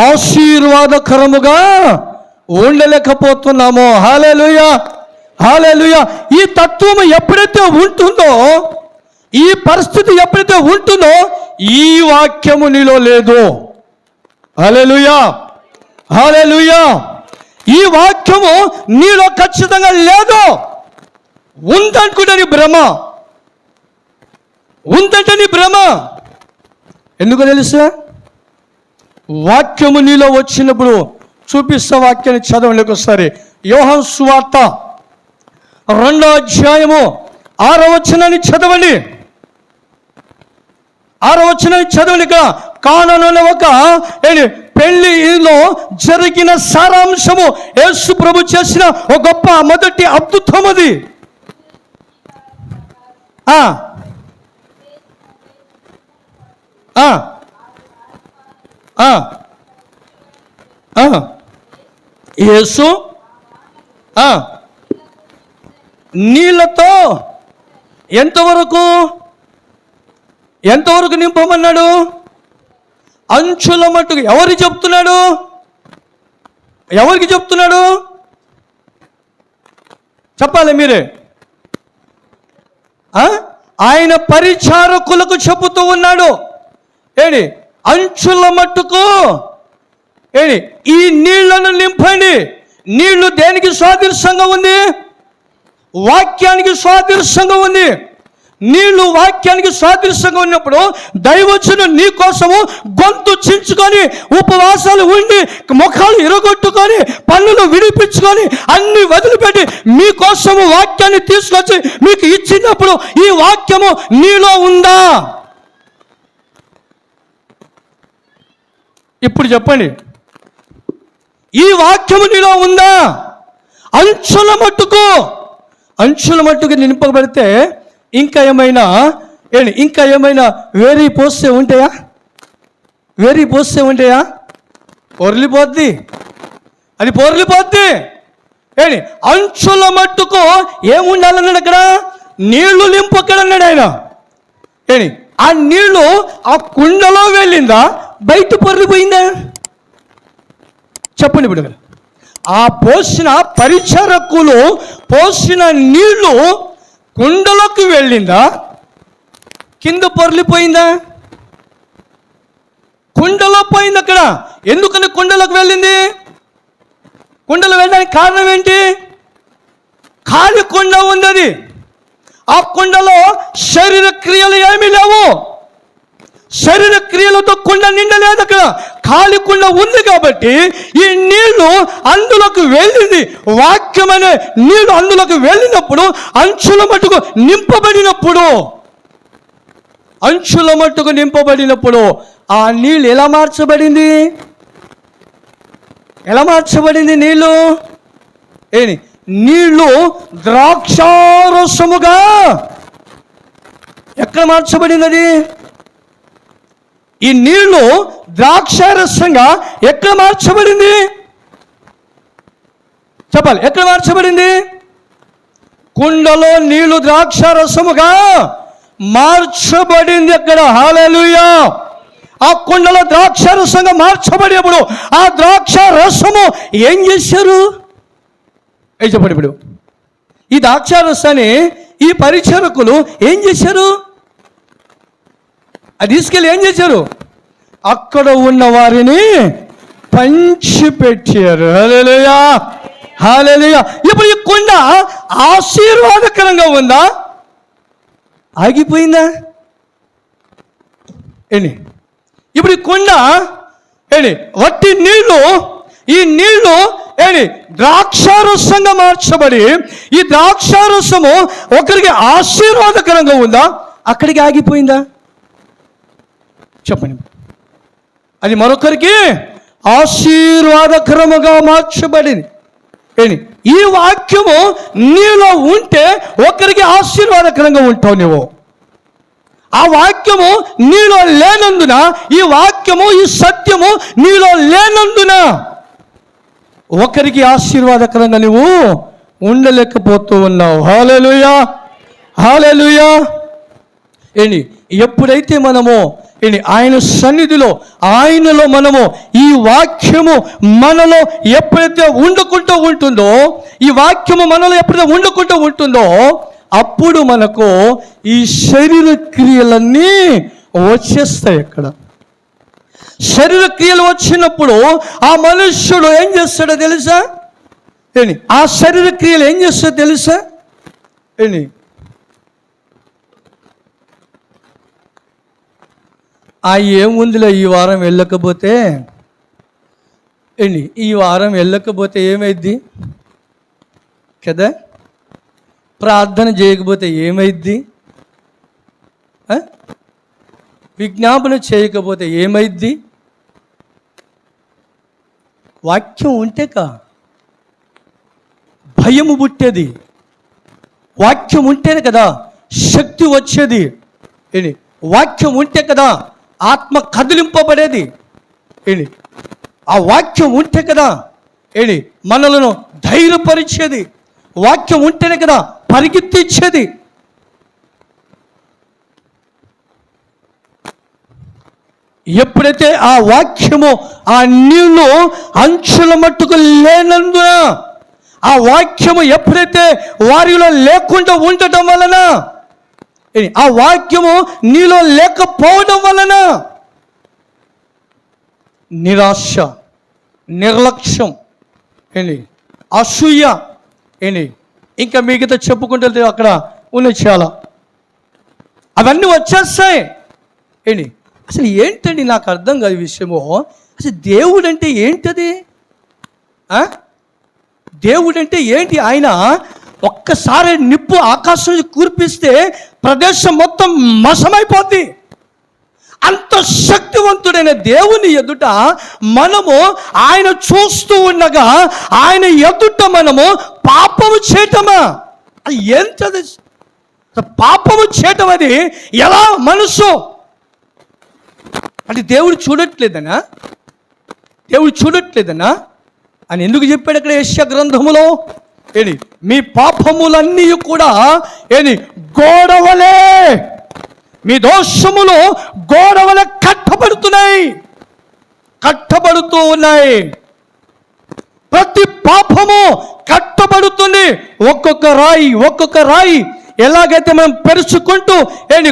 ఆశీర్వాదకరముగా ఉండలేకపోతున్నాము. హల్లెలూయా, హల్లెలూయా. ఈ తత్వము ఎప్పుడైతే ఉంటుందో, ఈ పరిస్థితి ఎప్పుడైతే ఉంటుందో, ఈ వాక్యము నీలో లేదు. హల్లెలూయా, హల్లెలూయా. ఈ వాక్యము నీలో ఖచ్చితంగా లేదు. ఉందనుకుంటే నీ భ్రమ, ఉందంటే నీ భ్రమ. ఎందుకు తెలుసా? వాక్యము నీలో వచ్చినప్పుడు చూపిస్తా. వాక్యాన్ని చదవండి ఒకసారి. యోహాను సువార్త 2వ అధ్యాయము 6వ వచనాన్ని చదవండి. 6వ వచనాన్ని చదవండి. ఇక్కడ కానానులో ఒక పెళ్లిలో జరిగిన సారాంశము, యేసు ప్రభు చేసిన ఒక గొప్ప మొదటి అద్భుతం అది. యేసు నీళ్ళతో ఎంతవరకు నింపమన్నాడు? అంచుల మట్టుకు. ఎవరికి చెప్తున్నాడు? ఎవరికి చెప్తున్నాడు? చెప్పాలి మీరే. ఆయన పరిచారకులకు చెబుతూ ఉన్నాడు. అంచుల మట్టుకు ఈ నీళ్లను నింపండి. నీళ్లు దేనికి సాదృశ్యంగా ఉంది? వాక్యానికి సాదృశ్యంగా ఉంది. నీళ్లు వాక్యానికి సాదృశ్యంగా ఉన్నప్పుడు దైవజనుడు నీ కోసము గొంతు చించుకొని, ఉపవాసాలు ఉండి, ముఖాలు ఇరగొట్టుకొని, పన్నులు విడిపించుకొని, అన్ని వదిలిపెట్టి మీకోసము వాక్యాన్ని తీసుకొచ్చి మీకు ఇచ్చినప్పుడు ఈ వాక్యము నీలో ఉందా? ఇప్పుడు చెప్పండి, ఈ వాక్యము నీలో ఉందా? అంచుల మట్టుకు నింపబడితే ఇంకా ఏమైనా వేరే పోస్తే ఉంటాయా? పొర్లిపోద్ది. అది పొర్లిపోద్ది. అంచుల మట్టుకు ఏముండాలన్నాడు అక్కడ? నీళ్లు నింపు అక్కడ అన్నాడు ఆయన. ఆ నీళ్లు ఆ కుండలో వెళ్ళిందా, బయట పొర్లిపోయిందా? చెప్పండి. ఇప్పుడు ఆ పోసిన పరిచారకులు పోసిన నీళ్లు కుండలోకి వెళ్ళిందా, కింద పొర్లిపోయిందా? కుండలో పోయింది అక్కడ. ఎందుకని కుండలోకి వెళ్ళింది? కుండలో వెళ్ళడానికి కారణం ఏంటి? ఖాళీ కుండ ఉంది. అది ఆ కుండలో శరీర క్రియలు ఏమీ లేవు. శరీర క్రియలతో కుండ నిండలేదు. అక్కడ ఖాళీ కుండ ఉంది కాబట్టి ఈ నీళ్లు అందులోకి వెళ్ళింది. వాక్యం అనే నీళ్లు అందులోకి వెళ్ళినప్పుడు, అంచుల మట్టుకు నింపబడినప్పుడు ఆ నీళ్ళు ఎలా మార్చబడింది? నీళ్లు ద్రాక్షారసముగా ఎక్కడ మార్చబడింది? అది ఈ నీళ్లు ద్రాక్షారసంగా ఎక్కడ మార్చబడింది? చెప్పాలి. ఎక్కడ మార్చబడింది? కుండలో నీళ్లు ద్రాక్షారసముగా మార్చబడింది అక్కడ. హల్లెలూయా. ఆ కుండలో ద్రాక్షారసంగా మార్చబడినప్పుడు ఆ ద్రాక్షారసము ఏం చేశారు? చెప్పండి. ఇప్పుడు ఈ ద్రాక్షారసాన్ని ఈ పరిచారకులు ఏం చేశారు? అది తీసుకెళ్ళి ఏం చేశారు? అక్కడ ఉన్న వారిని పంచిపెట్టారు. హల్లెలూయా, హల్లెలూయా. ఇప్పుడు ఈ కుండ ఆశీర్వాదకరంగా ఉందా, ఆగిపోయిందా? ఇప్పుడు ఈ కుండ వట్టి ఈ నీళ్లు ద్రాక్షారసంగా మార్చబడి, ఈ ద్రాక్షారసము ఒకరికి ఆశీర్వాదకరంగా ఉందా, అక్కడికి ఆగిపోయిందా? చెప్పండి. అది మరొకరికి ఆశీర్వాదకరముగా మార్చబడింది. ఈ వాక్యము నీలో ఉంటే ఒకరికి ఆశీర్వాదకరంగా ఉంటావు నువ్వు. ఆ వాక్యము నీలో లేనందున, ఈ వాక్యము ఈ సత్యము నీలో లేనందున ఒకరికి ఆశీర్వాదకరంగా నువ్వు ఉండలేకపోతూ ఉన్నావు. హల్లెలూయా, హల్లెలూయా. ఎప్పుడైతే మనము ఆయన సన్నిధిలో, ఆయనలో మనము ఈ వాక్యము మనలో ఎప్పుడైతే ఉంటుందో, ఈ వాక్యము మనలో ఎప్పుడైతే ఉంటుందో, అప్పుడు మనకు ఈ శరీర క్రియలన్నీ వచ్చేస్తాయి. అక్కడ శరీర క్రియలు వచ్చినప్పుడు ఆ మనుష్యుడు ఏం చేస్తాడో తెలుసా? ఆ శరీర క్రియలు ఏం చేస్తాడో తెలుసా? ఏముందిలే ఈ వారం వెళ్ళకపోతే ఏమైద్ది కదా, ప్రార్థన చేయకపోతే ఏమైద్ది, విజ్ఞాపన చేయకపోతే ఏమైద్ది, వాక్యం ఉంటే భయము పుట్టేది, వాక్యం ఉంటేనే కదా శక్తి వచ్చేది, వాక్యం ఉంటే కదా ఆత్మ కదిలింపబడేది, ఆ వాక్యం ఉంటే కదా మనలను ధైర్యపరిచేది, వాక్యం ఉంటేనే కదా పరిగెత్తిచ్చేది. ఎప్పుడైతే ఆ వాక్యము ఆ నీళ్లు అంచుల మట్టుకు లేనందున, ఆ వాక్యము ఎప్పుడైతే వారిలో లేకుండా ఉండటం వలన, ఆ వాక్యము నీలో లేకపోవడం వలన నిరాశ, నిర్లక్ష్యం, అసూయ, ఇంకా మిగతా చెప్పుకుంటే అక్కడ ఉన్నాయి చాలా, అవన్నీ వచ్చేస్తాయి. అసలు ఏంటండి నాకు అర్థం కాదు విషయము. అసలు దేవుడు అంటే ఏంటది? దేవుడు అంటే ఏంటి? ఆయన ఒక్కసారి నిప్పు ఆకాశం నుంచి కురిపిస్తే ప్రదేశం మొత్తం మసమైపోద్ది. అంత శక్తివంతుడైన దేవుని ఎదుట మనము ఆయన చూస్తూ ఉండగా ఆయన ఎదుట మనము పాపము చేయటమా? అది ఏంటది? పాపము చేయటం అది ఎలా మనసు? అంటే దేవుడు చూడట్లేదనా? దేవుడు చూడట్లేదనా అని ఎందుకు చెప్పాడు అక్కడ యెషయా గ్రంథములో? మీ పాపములన్నీ కూడా గోడవలే, మీ దోషములు గోడవలే కట్టబడుతూ ఉన్నాయి. ప్రతి పాపము కట్టబడుతుంది. ఒక్కొక్క రాయి ఎలాగైతే మనం పెరుచుకుంటూ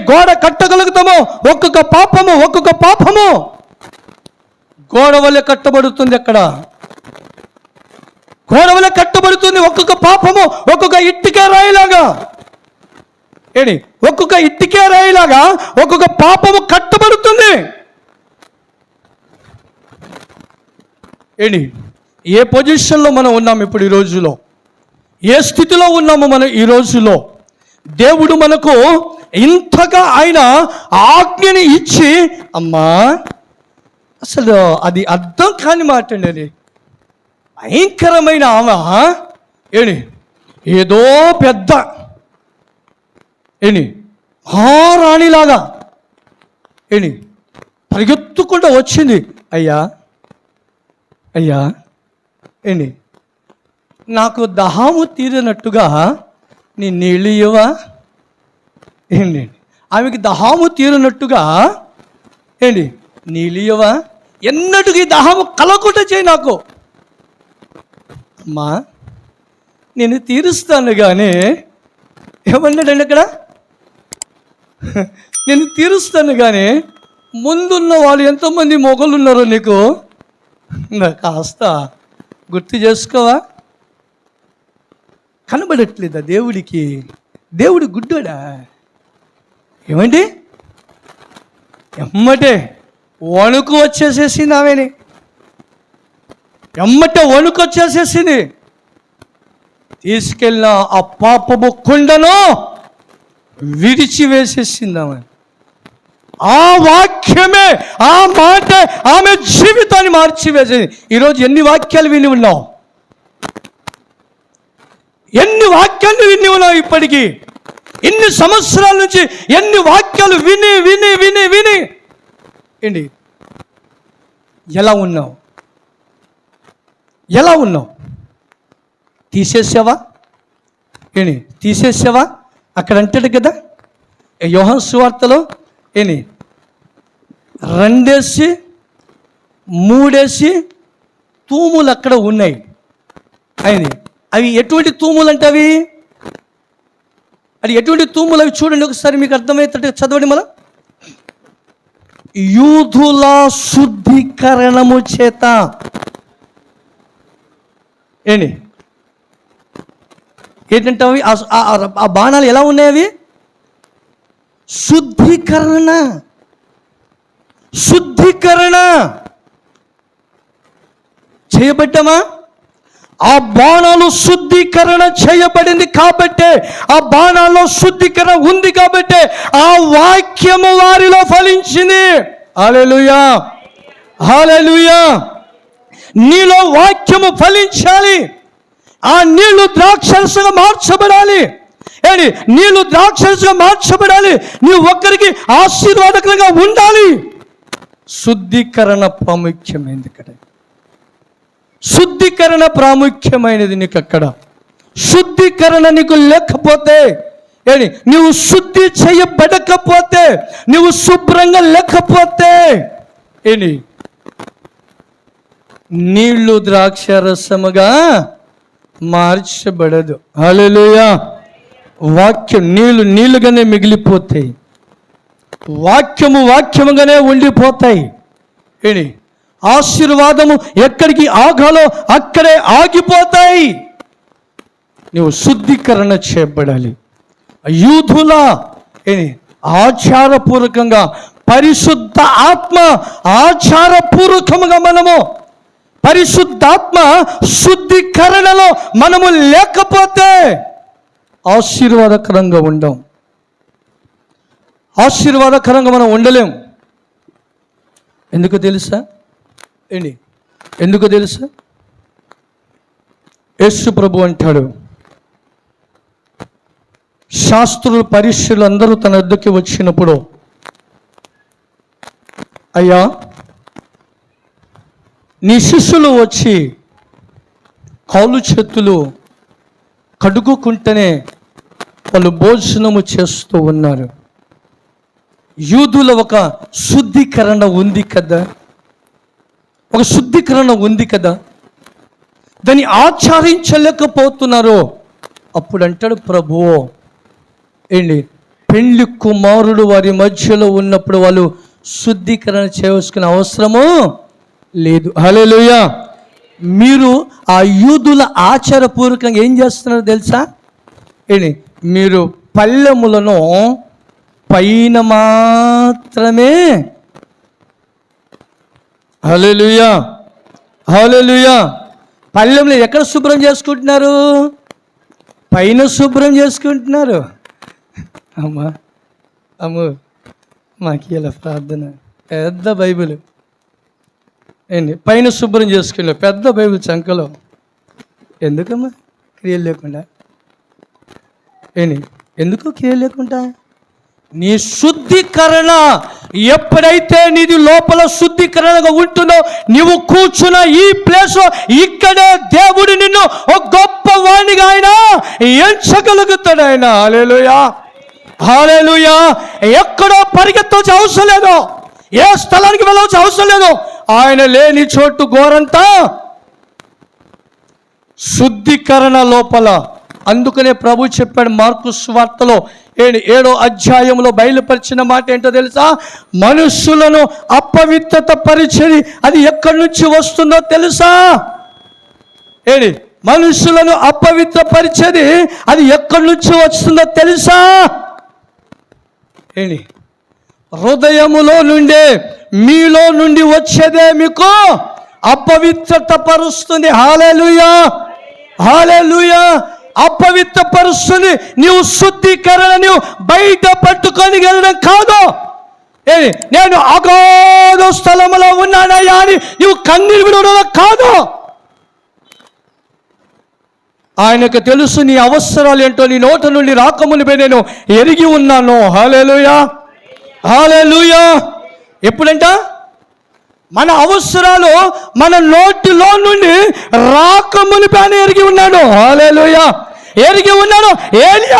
గోడ కట్టగలుగుతామో ఒక్కొక్క పాపము గోడ వలె కట్టబడుతుంది. అక్కడ గోడ వలె కట్టబడుతుంది. ఒక్కొక్క పాపము ఒక్కొక్క ఇటుక రాయిలాగా ఒక్కొక్క పాపము కట్టబడుతుంది. ఏ పొజిషన్లో మనం ఉన్నాము ఇప్పుడు ఈ రోజులో? ఏ స్థితిలో ఉన్నాము మనం ఈ రోజులో? దేవుడు మనకు ఇంతగా ఆయన ఆజ్ఞని ఇచ్చి, అమ్మా అసలు అది అర్థం కాని మాట అండి. అది భయంకరమైన ఆమె ఏదో పెద్ద మహారాణిలాగా పరిగెత్తుకుంటూ వచ్చింది. అయ్యా నాకు దాహము తీరినట్టుగా నీ నీళ్ళు ఇవ్వవా? ఆమెకి దాహము తీరినట్టుగా నీళ్ళు ఇవ్వవా? ఎన్నటికీ దాహము కలగకుండా చేయి నాకు. అమ్మా నేను తీరుస్తాను కానీ ఏమన్నాడండి అక్కడ? నేను తీరుస్తాను కానీ ముందున్న వాళ్ళు ఎంతమంది మొగలు ఉన్నారో నీకు కాస్త గుర్తు చేసుకోవా? కనబడట్లేదా దేవుడికి? దేవుడు గుడ్డోడా? ఏమండి ఎమ్మటే వణుకు వచ్చేసేసింది ఆమెని. వణుకు వచ్చేసేసింది. తీసుకెళ్ళిన ఆ పాపపు కుండను విడిచివేసేసింది ఆమె. ఆ వాక్యమే, ఆ మాట ఆమె జీవితాన్ని మార్చివేసేది. ఈరోజు ఎన్ని వాక్యాలు విని ఉన్నావు? ఎన్ని వాక్యాలు విని ఉన్నావు? ఇప్పటికీ ఇన్ని సంవత్సరాల నుంచి ఎన్ని వాక్యాలు విని విని విని విని ఎలా ఉన్నావు? తీసేసావా? అక్కడ అంటాడు కదా యోహాను సువార్తలో 2 3 తూములు అక్కడ ఉన్నాయి. అవి ఎటువంటి తూములు అంటే అది ఎటువంటి తూములు? అవి చూడండి ఒకసారి, మీకు అర్థమవుతుంటే చదవండి. యూదుల శుద్ధీకరణము చేత. ఏంటంటే ఆ బాణాలు ఎలా ఉన్నాయి? అవి శుద్ధీకరణ చేయబడ్డామా? ఆ బాణాలు శుద్ధీకరణ చేయబడింది కాబట్టే, ఆ బాణాల్లో శుద్ధీకరణ ఉంది కాబట్టే ఆ వాక్యము వారిలో ఫలించింది. హల్లెలూయా, హల్లెలూయా. నీలో వాక్యము ఫలించాలి. ఆ నీళ్లు ద్రాక్షరసంగా మార్చబడాలి. నీళ్లు ద్రాక్షరసంగా మార్చబడాలి. నీవు ఒక్కరికి ఆశీర్వాదకరంగా ఉండాలి. శుద్ధీకరణ ప్రాముఖ్యమైనది ఇక్కడ. శుద్ధీకరణ ప్రాముఖ్యమైనది నీకు అక్కడ. శుద్ధీకరణ నీకు లేకపోతే, నువ్వు శుద్ధి చేయబడకపోతే, నువ్వు శుభ్రంగా లేకపోతే నీళ్లు ద్రాక్షరసముగా మార్చబడదు. హల్లెలూయా. వాక్యం నీళ్లుగానే మిగిలిపోతాయి. వాక్యముగానే ఉండిపోతాయి. ఆశీర్వాదము ఎక్కడికి ఆగాలో అక్కడే ఆగిపోతాయి. నువ్వు శుద్ధీకరణ చేయబడాలి. యూదుల ఆచారపూర్వకంగా, పరిశుద్ధ ఆత్మ ఆచారపూర్వకంగా మనము పరిశుద్ధాత్మ శుద్ధీకరణలో మనము లేకపోతే ఆశీర్వాదకరంగా ఉండం. ఆశీర్వాదకరంగా మనం ఉండలేం. ఎందుకు తెలుసా? యేసు ప్రభు అంటాడు, శాస్త్రులు పరిశీలు అందరూ తన వద్దకి వచ్చినప్పుడు, అయ్యా నీ శిష్యులు వచ్చి కాళ్ళు చేతులు కడుగుకుంటేనే వాళ్ళు భోజనము చేస్తూ ఉన్నారు. యూదుల ఒక శుద్ధీకరణ ఉంది కదా, ఒక శుద్ధీకరణ ఉంది కదా, దాన్ని ఆచరించలేకపోతున్నారు. అప్పుడు అంటాడు ప్రభువు, పెళ్లి కుమారుడు వారి మధ్యలో ఉన్నప్పుడు వాళ్ళు శుద్ధీకరణ చేయవలసిన అవసరము లేదు. హల్లెలూయా. మీరు ఆ యూదుల ఆచారపూర్వకంగా ఏం చేస్తున్నారు తెలుసా? మీరు పళ్ళెములను పైన మాత్రమే, హల్లెలూయా, హల్లెలూయా, పళ్ళెములు ఎక్కడ శుభ్రం చేసుకుంటున్నారు? పైన శుభ్రం చేసుకుంటున్నారు. అమ్ము మాకు ఇలా ప్రార్థన, పెద్ద బైబిల్ పైన శుభ్రం చేసుకున్నా, పెద్ద బైబిల్ చంకలో. ఎందుకమ్మా క్రియలు లేకుండా? ఎందుకు క్రియలు లేకుండా? నీ శుద్ధీకరణ ఎప్పుడైతే నీది లోపల శుద్ధీకరణగా ఉంటుందో, నీవు కూర్చున్న ఈ ప్లేస్, ఇక్కడే దేవుడు నిన్ను ఒక గొప్ప వాణిగా ఆయన ఎంచగలుగుతాడు. ఆయన హల్లెలూయా, హల్లెలూయా. ఎక్కడో పరిగెత్తవలసిన అవసరం లేదు, ఏ స్థలానికి వెళ్ళవలసిన అవసరం లేదు. ఆయన లేని చోటు గోరంతా శుద్ధీకరణ లోపల. అందుకనే ప్రభు చెప్పాడు మార్కు సువార్తలో 7వ అధ్యాయంలో బయలుపరిచిన మాట ఏంటో తెలుసా? మనుషులను అపవిత్రత పరిచది అది ఎక్కడి నుంచి వస్తుందో తెలుసా? మనుషులను అపవిత్ర పరిచది అది ఎక్కడి నుంచి వస్తుందో తెలుసా? హృదయములో నుండే, మీలో నుండి వచ్చేదే మీకు అపవిత్రత పరుస్తుంది. హల్లెలూయా, హల్లెలూయా. అపవిత్ర పరుస్తుంది. నీవు శుద్ధీకరణ నీవు బయట పట్టుకొని వెళ్ళడం కాదు. నేను అగాధ స్థలంలో ఉన్నానయ్యా అని నువ్వు కన్నీరు విడవడం కాదు. ఆయనకు తెలుసు నీ అవసరాలు ఏంటో. నీ నోట నుండి రాకమునిపై నేను ఎరిగి ఉన్నాను. హల్లెలూయా, హల్లెలూయా. ఎప్పుడంట మన అవసరాలు మన నోటిలో నుండి రాకమునిపై ఆయన ఎరిగి ఉన్నాడు. హల్లెలూయా, ఎరిగి ఉన్నాడు. ఏలియా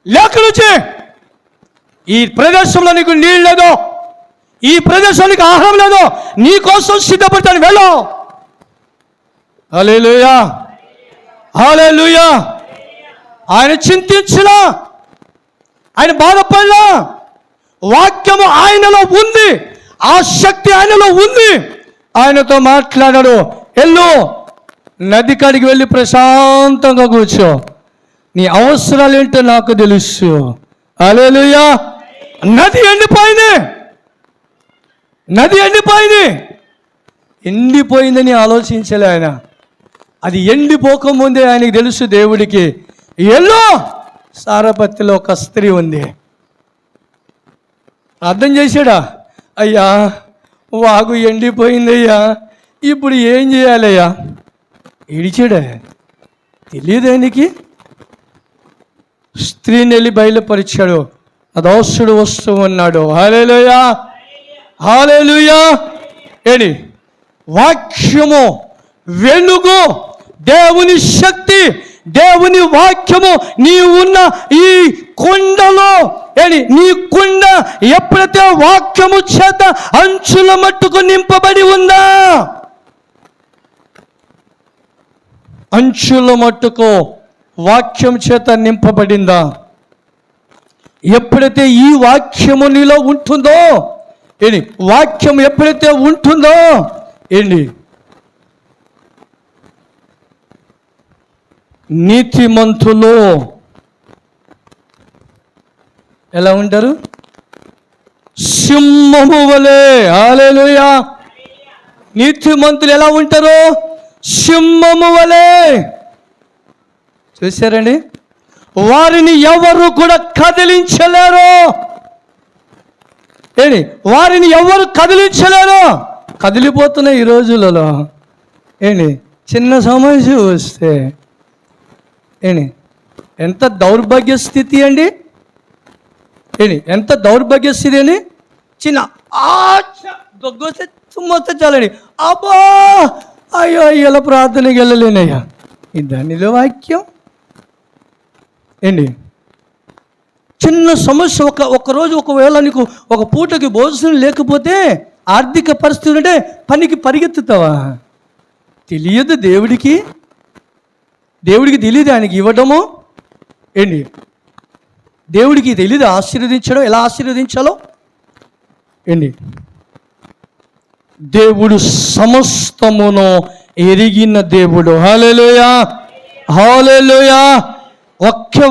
లేక నుంచి ఈ ప్రదేశంలో నీకు నీళ్ళు లేదు, ఈ ప్రదేశానికి ఆహారం లేదు, నీ కోసం సిద్ధపడతాను, వెళ్ళు. హల్లెలూయా, హల్లెలూయా. ఆయన చింతించినా, ఆయన బాధపడినా, వాక్యము ఆయనలో ఉంది, ఆ శక్తి ఆయనలో ఉంది. ఆయనతో మాట్లాడాడు, వెళ్ళు నది కాడికి వెళ్ళి ప్రశాంతంగా కూర్చో, నీ అవసరాలు ఏంటో నాకు తెలుసు. హల్లెలూయా. నది ఎండిపోయింది, నది ఎండిపోయింది. ఎండిపోయిందని ఆలోచించలే ఆయన. అది ఎండిపోకముందే ఆయనకి తెలుసు దేవుడికి, ఎల్లో సారపత్తిలో ఒక స్త్రీ ఉంది. అర్థం చేశాడా? అయ్యా వాగు ఎండిపోయిందయ్యా, ఇప్పుడు ఏం చేయాలయ్యా? ఇడిచాడా? తెలియదు ఆయనకి. స్త్రీని వెళ్ళి బయలుపరిచాడు, అదోసుడు వస్తూ ఉన్నాడు. హల్లెలూయా, హల్లెలూయా. ఏంటి? వాక్యము, వెలుగు, దేవుని శక్తి, దేవుని వాక్యము నీ ఉన్న ఈ కుండలో, నీ కుండ ఎప్పుడైతే వాక్యము చేత అంచుల మట్టుకు నింపబడి ఉందా, అంచుల మట్టుకు వాక్యం చేత నింపబడిందా, ఎప్పుడైతే ఈ వాక్యము నీలో ఉంటుందో, వాక్యం ఎప్పుడైతే ఉంటుందో, నీతిమంతులు ఎలా ఉంటారు? సింహము వలె. హల్లెలూయా. నీతిమంతులు ఎలా ఉంటారు? సింహము వలె. చూశారండి? వారిని ఎవరు కూడా కదిలించలేరు. వారిని ఎవరు కదిలించలేరు. కదిలిపోతున్నాయి ఈ రోజులలో. చిన్న సమస్య వస్తే ఎంత దౌర్భాగ్య స్థితి అండి. ఎంత దౌర్భాగ్య స్థితి అని. చిన్న దగ్గొస్తే తుమ్మొస్తే చాలండి, అబ్బా అయ్యో ఇలా ప్రార్థనకి వెళ్ళలేనయ్యా. దానిలో వాక్యం చిన్న సమస్య. ఒకరోజు ఒకవేళ నీకు ఒక పూటకి భోజనం లేకపోతే, ఆర్థిక పరిస్థితి ఉంటే పనికి పరిగెత్తుతావా? తెలియదు దేవుడికి. దేవుడికి తెలియదు ఆయనకి ఇవ్వడము. దేవుడికి తెలియదు ఆశీర్వదించడం, ఎలా ఆశీర్వదించాలో. దేవుడు సమస్తమును ఎరిగిన దేవుడు. హల్లెలూయా, హల్లెలూయా.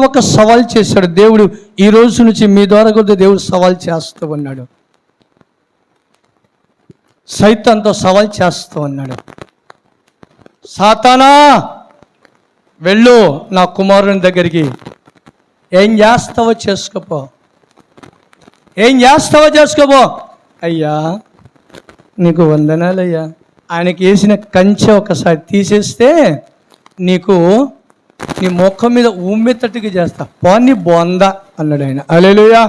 ఒక సవాల్ చేశాడు దేవుడు. ఈ రోజు నుంచి మీ ద్వారా కూడా దేవుడు సవాల్ చేస్తూ ఉన్నాడు. సైతాన్తో సవాల్ చేస్తూ ఉన్నాడు. సాతానా వెళ్ళు నా కుమారుని దగ్గరికి, ఏం చేస్తావో చేసుకోపో, ఏం చేస్తావో చేసుకోపో. అయ్యా నీకు వందనాలయ్యా, ఆయనకి వేసిన కంచె ఒకసారి తీసేస్తే నీకు నీ ముఖం మీద ఉమ్మెత్తట్టుగా చేస్తా, పోనీ బొందా అన్నాడు ఆయన. హల్లెలూయా.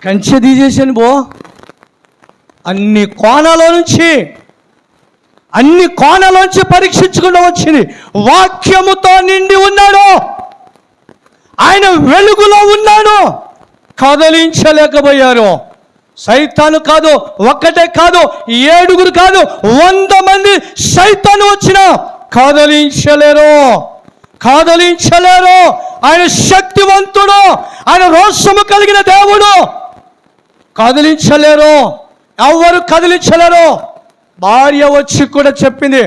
కంచె తీసేసాను బో. అన్ని కోణాలోంచి పరీక్షించుకుంటూ వచ్చింది. వాక్యముతో నిండి ఉన్నాడు, ఆయన వెలుగులో ఉన్నాడు. కదలించలేకపోయారు. సైతాను కాదు, ఒక్కటే కాదు, 7 కాదు, 100 మంది సైతాను వచ్చినా కదలించలేరు. ఆయన శక్తివంతుడు, ఆయన రోషము కలిగిన దేవుడు. కదిలించలేరు, ఎవరు కదిలించలేరు. భార్య వచ్చి కూడా చెప్పింది,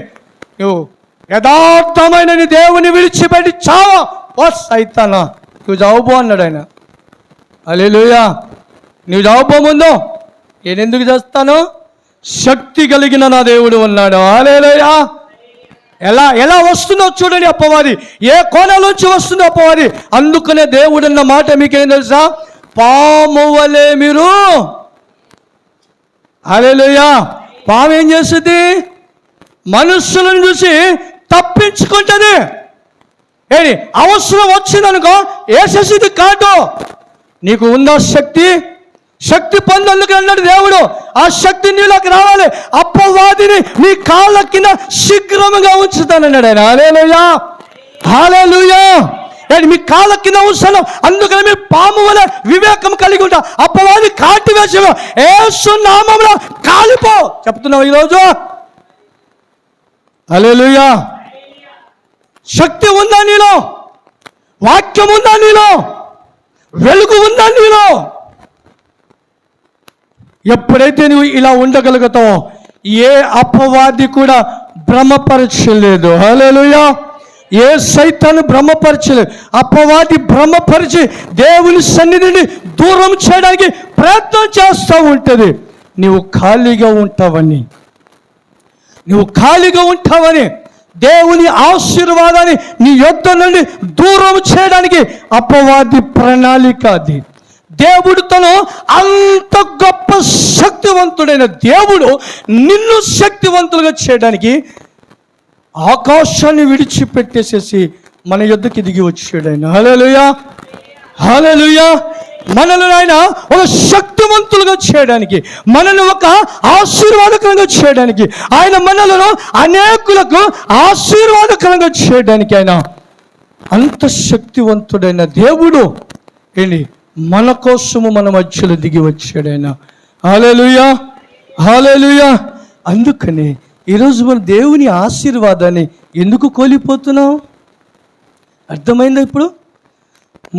నువ్వు యథార్థమైన నీ దేవుని విడిచిపెట్టి చావా, ఓ సైతానా నువ్వు చావుపో అన్నాడు ఆయన. హల్లెలూయా. నువ్వు చావుపో, ముందు నేను ఎందుకు చేస్తాను? శక్తి కలిగిన నా దేవుడు ఉన్నాడు. హల్లెలూయా. ఎలా వస్తుందో చూడండి అపవాది, ఏ కోణంలోంచి వస్తుందో అపవాది. అందుకనే దేవుడు అన్న మాట మీకేం తెలుసా? పాము వలె మీరు. హల్లెలూయా. పాము ఏం చేస్తుంది? మనుషులను చూసి తప్పించుకుంటుంది. అవసరం వచ్చిందనుకో వేసేసింది కాదు. నీకు ఉందా శక్తి పొందేందుకు అన్నాడు దేవుడు. ఆ శక్తి నీలోకి రావాలి. అపవాదిని నీ కాళ్ళ కింద శీఘ్రముగా ఉంచుతానన్నాడు ఆయన. హల్లెలూయా, హల్లెలూయా. మీ కాళ్ళ కింద ఉంచాను. అందుకని మీరు పాము వల్ల వివేకం కలిగి ఉంటా. అపవాది కాటి వేసి యేసు నామములో కాలిపో చెప్తున్నావు ఈరోజు. హల్లెలూయా. శక్తి ఉందా నీలో? వాక్యం ఉందా నీలో? వెలుగు ఉందా నీలో? ఎప్పుడైతే నువ్వు ఇలా ఉండగలుగుతావో ఏ అపవాది కూడా భ్రమపరచలేదు. హల్లెలూయా. ఏ సైతాను భ్రమపరచలేదు. అపవాది భ్రమపరిచి దేవుని సన్నిధిని దూరం చేయడానికి ప్రయత్నం చేస్తూ ఉంటుంది. నువ్వు ఖాళీగా ఉంటావని దేవుని ఆశీర్వాదాన్ని నీ యొద్ద నుండి దూరం చేయడానికి అపవాది ప్రణాళిక అది. దేవుడు తను అంత గొప్ప శక్తివంతుడైన దేవుడు నిన్ను శక్తివంతులుగా చేయడానికి ఆకాశాన్ని విడిచిపెట్టేసేసి మన యొద్దకి దిగి వచ్చాడు ఆయన. హల్లెలూయా, హల్లెలూయా. మనల్ని ఆయన ఒక శక్తివంతులుగా చేయడానికి, మనల్ని ఒక ఆశీర్వాదకరంగా చేయడానికి, ఆయన మనలను అనేకులకు ఆశీర్వాదకరంగా చేయడానికి ఆయన అంత శక్తివంతుడైన దేవుడు ఏంటి మన కోసము మన మధ్యలో దిగి వచ్చాడు ఆయన. హల్లెలూయా, హల్లెలూయా. అందుకని ఈరోజు మన దేవుని ఆశీర్వాదాన్ని ఎందుకు కోల్పోతున్నాం? అర్థమైందా? ఇప్పుడు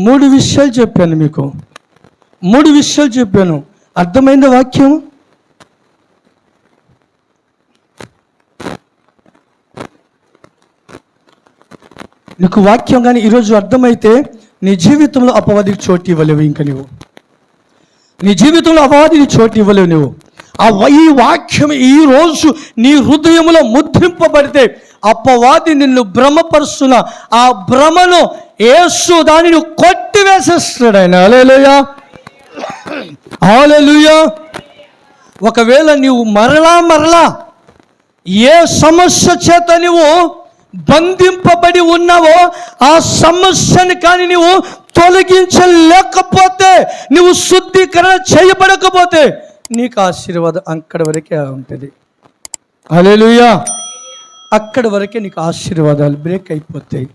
3 విషయాలు చెప్పాను మీకు, 3 విషయాలు చెప్పాను. అర్థమైందా వాక్యం? నీకు వాక్యం కానీ ఈరోజు అర్థమైతే నీ జీవితంలో అపవాదికి చోటు ఇవ్వలేవు. ఇంకా నీ జీవితంలో అపవాదికి చోటు ఇవ్వలేవు నువ్వు. ఈ వాక్యం ఈరోజు నీ హృదయంలో ముద్రింపబడితే అపవాది నిన్ను భ్రమపరుస్తున్న ఆ భ్రమను యేసు దానిని కొట్టివేసేస్తాడు ఆయన. హల్లెలూయా, హల్లెలూయా. ఒకవేళ నీవు మరలా ఏ సమస్య చేత నువ్వు బంధింపబడి ఉన్నావో ఆ సమస్యని కానీ నువ్వు తొలగించలేకపోతే, నువ్వు శుద్ధీకరణ చేయబడకపోతే నీకు ఆశీర్వాదం అక్కడి వరకే ఉంటుంది. హల్లెలూయా. అక్కడి వరకే నీకు ఆశీర్వాదాలు బ్రేక్ అయిపోతాయి.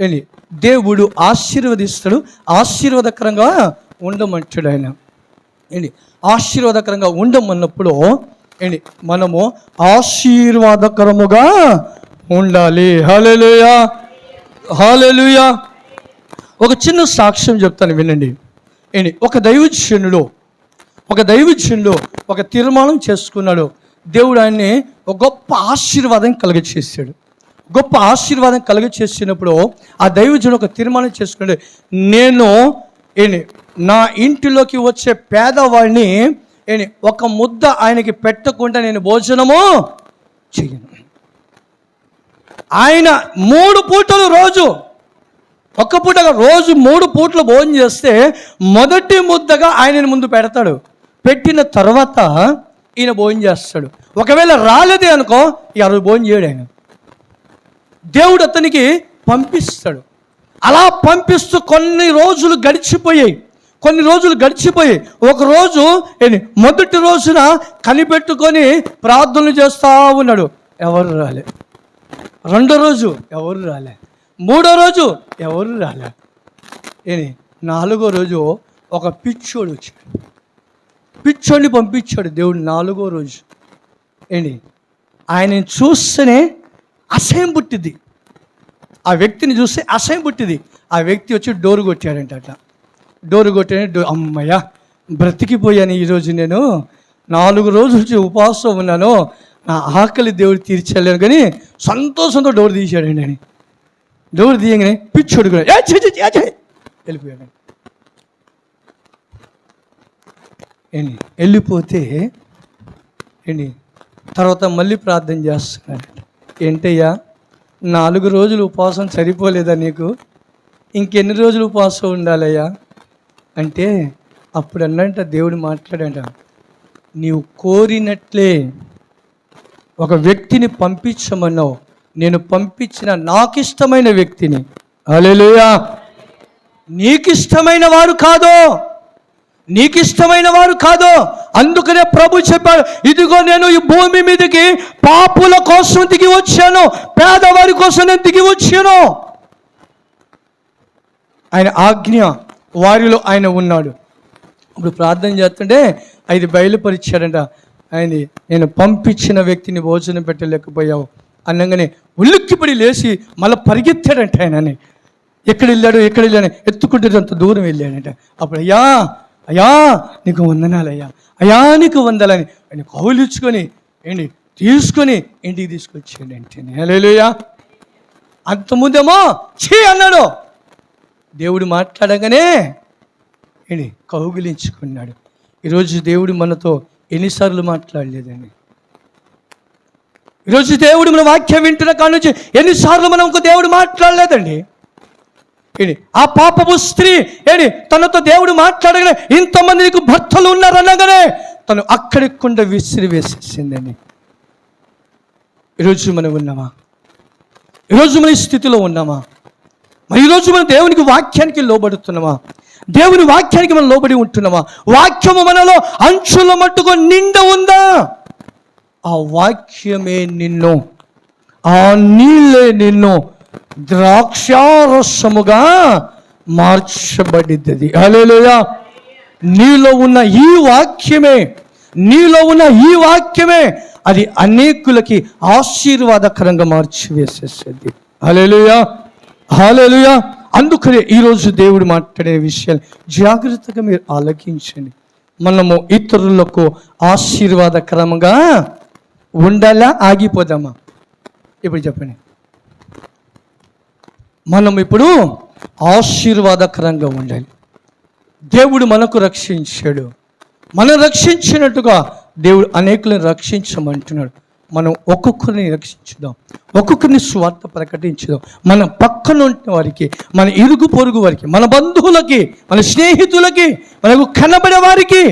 ఏంటి దేవుడు ఆశీర్వదిస్తాడు, ఆశీర్వాదకరంగా ఉండమంటాడు ఆయన. ఏంటి ఆశీర్వాదకరంగా ఉండమన్నప్పుడు ఏంటి మనము ఆశీర్వాదకరముగా ఉండాలి. హల్లెలూయా, హల్లెలూయా. ఒక చిన్న సాక్ష్యం చెప్తాను వినండి. ఏంటి ఒక దైవజనుడు ఒక తీర్మానం చేసుకున్నాడు. దేవుడు ఆయన్ని ఒక గొప్ప ఆశీర్వాదం కలుగచేసాడు. గొప్ప ఆశీర్వాదం కలుగచేసినప్పుడు ఆ దైవజనుడు ఒక తీర్మానం చేసుకున్నాడు, నేను నా ఇంటిలోకి వచ్చే పేదవాడిని ఒక ముద్ద ఆయనకి పెట్టకుండా నేను భోజనము చెయ్యను. ఆయన 3 పూటలు రోజు, ఒక్క పూటగా రోజు 3 పూటలు భోజనం చేస్తే మొదటి ముద్దగా ఆయనని ముందు పెడతాడు. పెట్టిన తర్వాత ఈయన భోజనం చేస్తాడు. ఒకవేళ రాలేదే అనుకో ఈ రోజు భోజనం చేయడు ఆయన. దేవుడు అతనికి పంపిస్తాడు. అలా పంపిస్తూ కొన్ని రోజులు గడిచిపోయాయి. ఒకరోజు మొదటి రోజున కనిపెట్టుకొని ప్రార్థనలు చేస్తూ ఉన్నాడు, ఎవరు రాలే. రెండో రోజు ఎవరు రాలే. మూడో రోజు ఎవరు రాలే. నాలుగో రోజు ఒక పిచ్చోడు వచ్చాడు. పిచ్చోడిని పంపించాడు దేవుడు. 4వ రోజు ఆయనని చూస్తేనే అసహ్యం పుట్టింది. ఆ వ్యక్తిని చూస్తే అసహ్యం పుట్టింది. ఆ వ్యక్తి వచ్చి డోరు కొట్టాడంట. డోరు కొట్టాడు. అమ్మయ్య బ్రతికిపోయాను ఈరోజు, నేను 4 రోజుల నుంచి ఉపవాసం ఉన్నాను, నా ఆకలి దేవుడు తీర్చలేను కానీ సంతోషంతో డోరు తీశాడండి. అని డోరు తీయగానే పిచ్చోడు కూడా వెళ్ళిపోయాడు. వెళ్ళిపోతే తర్వాత మళ్ళీ ప్రార్థన చేస్తున్నాడు. ఏంటయ్యా 4 రోజులు ఉపవాసం సరిపోలేదా నీకు? ఇంకెన్ని రోజులు ఉపవాసం ఉండాలయ్యా అంటే అప్పుడు అన్నంట దేవుడు మాట్లాడంట, నీవు కోరినట్లే ఒక వ్యక్తిని పంపించమన్నావు, నేను పంపించిన నాకు ఇష్టమైన వ్యక్తిని. హల్లెలూయా. నీకిష్టమైన వారు కాదు. అందుకనే ప్రభు చెప్పాడు, ఇదిగో నేను ఈ భూమి మీదకి పాపుల కోసం దిగి వచ్చాను, పేదవారి కోసం నేను దిగి వచ్చాను. ఆయన ఆజ్ఞ వారిలో ఆయన ఉన్నాడు. ఇప్పుడు ప్రార్థన చేస్తుంటే అది బయలుపరిచాడంట. ఆయన నేను పంపించిన వ్యక్తిని భోజనం పెట్టలేకపోయావు అనగానే ఉలిక్కిపడి లేచి మళ్ళీ పరిగెత్తాడంట. ఆయనని ఎక్కడ వెళ్ళాడు ఎత్తుకుంటే అంత దూరం వెళ్ళాడంట. అప్పుడు అయ్యా అయ్యా నీకు వందనాలయ్యా, అయ్యా నీకు వందలని ఆయన కౌలించుకొని ఏంటి తీసుకొని ఇంటికి తీసుకొచ్చేయండి అంటే. హల్లెలూయా. అంతకుముందేమో ఛీ అన్నాడు, దేవుడు మాట్లాడగానే ఏంటి కౌగిలించుకున్నాడు. ఈరోజు దేవుడు మనతో ఎన్నిసార్లు మాట్లాడలేదండి? ఈరోజు దేవుడు మన వాక్యం వింటున్న కాడ నుంచి ఎన్నిసార్లు మనకు దేవుడు మాట్లాడలేదండి? ఏంటి ఆ పాపపు స్త్రీ ఏంటి తనతో దేవుడు మాట్లాడగానే ఇంతమంది నీకు భర్తలు ఉన్నారనగానే తను అక్కడికుండా విసిరి వేసేసిందండి. ఈరోజు మనం ఉన్నామా? ఈరోజు మన ఈ స్థితిలో ఉన్నామా? మరి ఈరోజు మనం దేవునికి వాక్యానికి లోబడుతున్నామా? దేవుని వాక్యానికి మనం లోబడి ఉంటున్నామా? వాక్యము మనలో అంచుల మట్టుకు నిండా ఉందా? ఆ వాక్యమే నిన్ను, ఆ నీళ్ళే నిన్ను ద్రాక్షారసముగా మార్చబడిద్దది. హల్లెలూయా. నీలో ఉన్న ఈ వాక్యమే, నీలో ఉన్న ఈ వాక్యమే అది అనేకులకి ఆశీర్వాదకరంగా మార్చివేసేస్తుంది. హల్లెలూయా, హల్లెలూయా. అందుకనే ఈరోజు దేవుడు మాట్లాడే విషయాలు జాగ్రత్తగా మీరు ఆలకించండి. మనము ఇతరులకు ఆశీర్వాదకరంగా ఉండాలా, ఆగిపోదామా? ఇప్పుడు చెప్పండి. మనం ఇప్పుడు ఆశీర్వాదకరంగా ఉండాలి. దేవుడు మనకు రక్షించాడు. మనం రక్షించినట్టుగా దేవుడు అనేకులను రక్షించమంటున్నాడు. మనం ఒక్కొక్కరిని రక్షించుదాం, ఒక్కొక్కరిని స్వార్థ ప్రకటించుదాం. మన పక్కన ఉన్న వారికి, మన ఇరుగు పొరుగు వారికి, మన బంధువులకి, మన స్నేహితులకి, మనకు కనబడే వారికి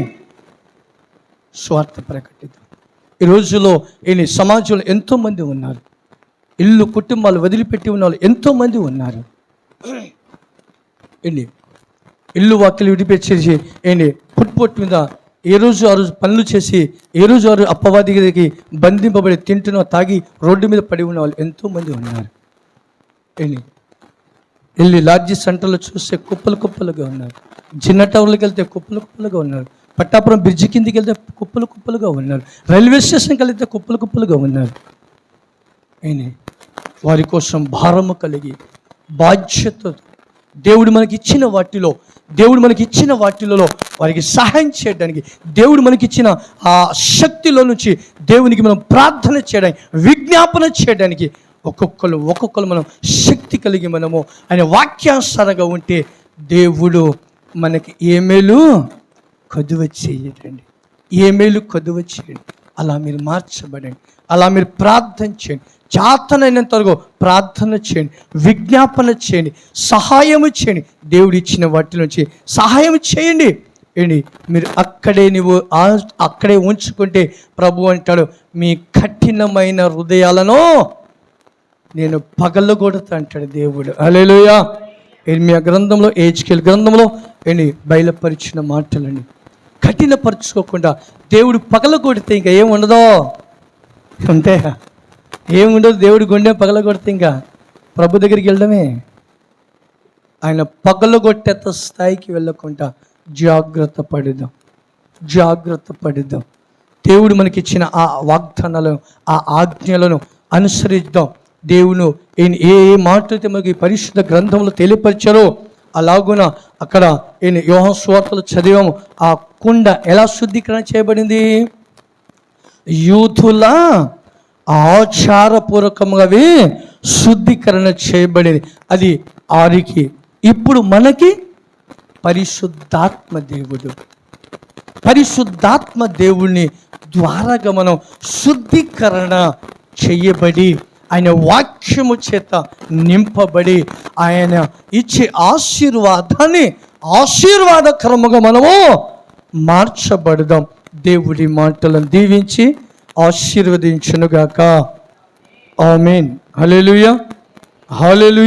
స్వార్థ ప్రకటిద్దాం. ఈ రోజులో సమాజంలో ఎంతోమంది ఉన్నారు, ఇల్లు కుటుంబాలు వదిలిపెట్టి ఉన్న వాళ్ళు ఎంతోమంది ఉన్నారు. ఇల్లు వాకిలు విడిపెట్టేసి పుట్టు మీద ఏ రోజు ఆ రోజు పనులు చేసి ఏ రోజు ఆ రోజు అప్పవాదికి బంధింపబడి తింటున్న తాగి రోడ్డు మీద పడి ఉన్న వాళ్ళు ఎంతోమంది ఉన్నారు. వెళ్ళి లాడ్జీ సెంటర్లో చూస్తే కుప్పలు కుప్పలుగా ఉన్నారు. చిన్న టౌన్లోకి వెళ్తే కుప్పలు కుప్పలుగా ఉన్నారు. పట్టాపురం బ్రిడ్జి కిందికి వెళ్తే కుప్పలు కుప్పలుగా ఉన్నారు. రైల్వే స్టేషన్కి వెళ్తే కుప్పలు కుప్పలుగా ఉన్నారు. వారి కోసం భారము కలిగి బాధ్యత దేవుడు మనకి ఇచ్చిన వాటిలలో వారికి సహాయం చేయడానికి, దేవుడు మనకిచ్చిన ఆ శక్తిలో నుంచి దేవునికి మనం ప్రార్థన చేయడానికి, విజ్ఞాపన చేయడానికి ఒక్కొక్కరు మనం శక్తి కలిగి మనము ఆయన వాక్యానుసారంగా ఉంటే దేవుడు మనకి ఏ మేలు కొదువ చేయడండి, ఏ మేలు కొదువ చేయండి. అలా మీరు మార్చబడండి, అలా మీరు ప్రార్థన చేయండి, చేతనైనంత వరకు ప్రార్థన చేయండి, విజ్ఞాపన చేయండి, సహాయము చేయండి. దేవుడు ఇచ్చిన వాటి నుంచి సహాయం చేయండి. మీరు అక్కడే ఉంచుకుంటే ప్రభు అంటాడు, మీ కఠినమైన హృదయాలను నేను పగలగొడతా అంటాడు దేవుడు. హల్లెలూయా. ఇర్మియా గ్రంథంలో, హెజ్కేలు గ్రంథంలో బయలుపరిచిన మాటలండి. కఠినపరుచుకోకుండా దేవుడు పగలగొడితే ఇంకా ఏముండదో, ఉంటే ఏముండదు. దేవుడి గుండె పగలగొడితే ఇంకా ప్రభు దగ్గరికి వెళ్ళడమే. ఆయన పగలగొట్టేంత స్థాయికి వెళ్ళకుండా జాగ్రత్త పడిద్దాం. దేవుడు మనకిచ్చిన ఆ వాగ్దానాలను, ఆ ఆజ్ఞలను అనుసరిద్దాం. దేవుడు ఏ మాట అయితే మనకి పరిశుద్ధ గ్రంథంలో తెలియపరిచారో అలాగున అక్కడ యోహాను సువార్తలో చదివాము. ఆ కుండ ఎలా శుద్ధీకరణ చేయబడింది? యూదుల ఆచారపూర్వకంగా శుద్ధీకరణ చేయబడింది. అది ఆరికి. ఇప్పుడు మనకి పరిశుద్ధాత్మ దేవుడిని ద్వారాగా మనం శుద్ధీకరణ చేయబడి ఆయన వాక్యము చేత నింపబడి ఆయన ఇచ్చే ఆశీర్వాదకరముగా మనము మార్చబడదాం. దేవుడి మాటలను దీవించి ఆశీర్వదించునుగాక. ఆమేన్. హల్లెలూయా, హల్లెలూయా.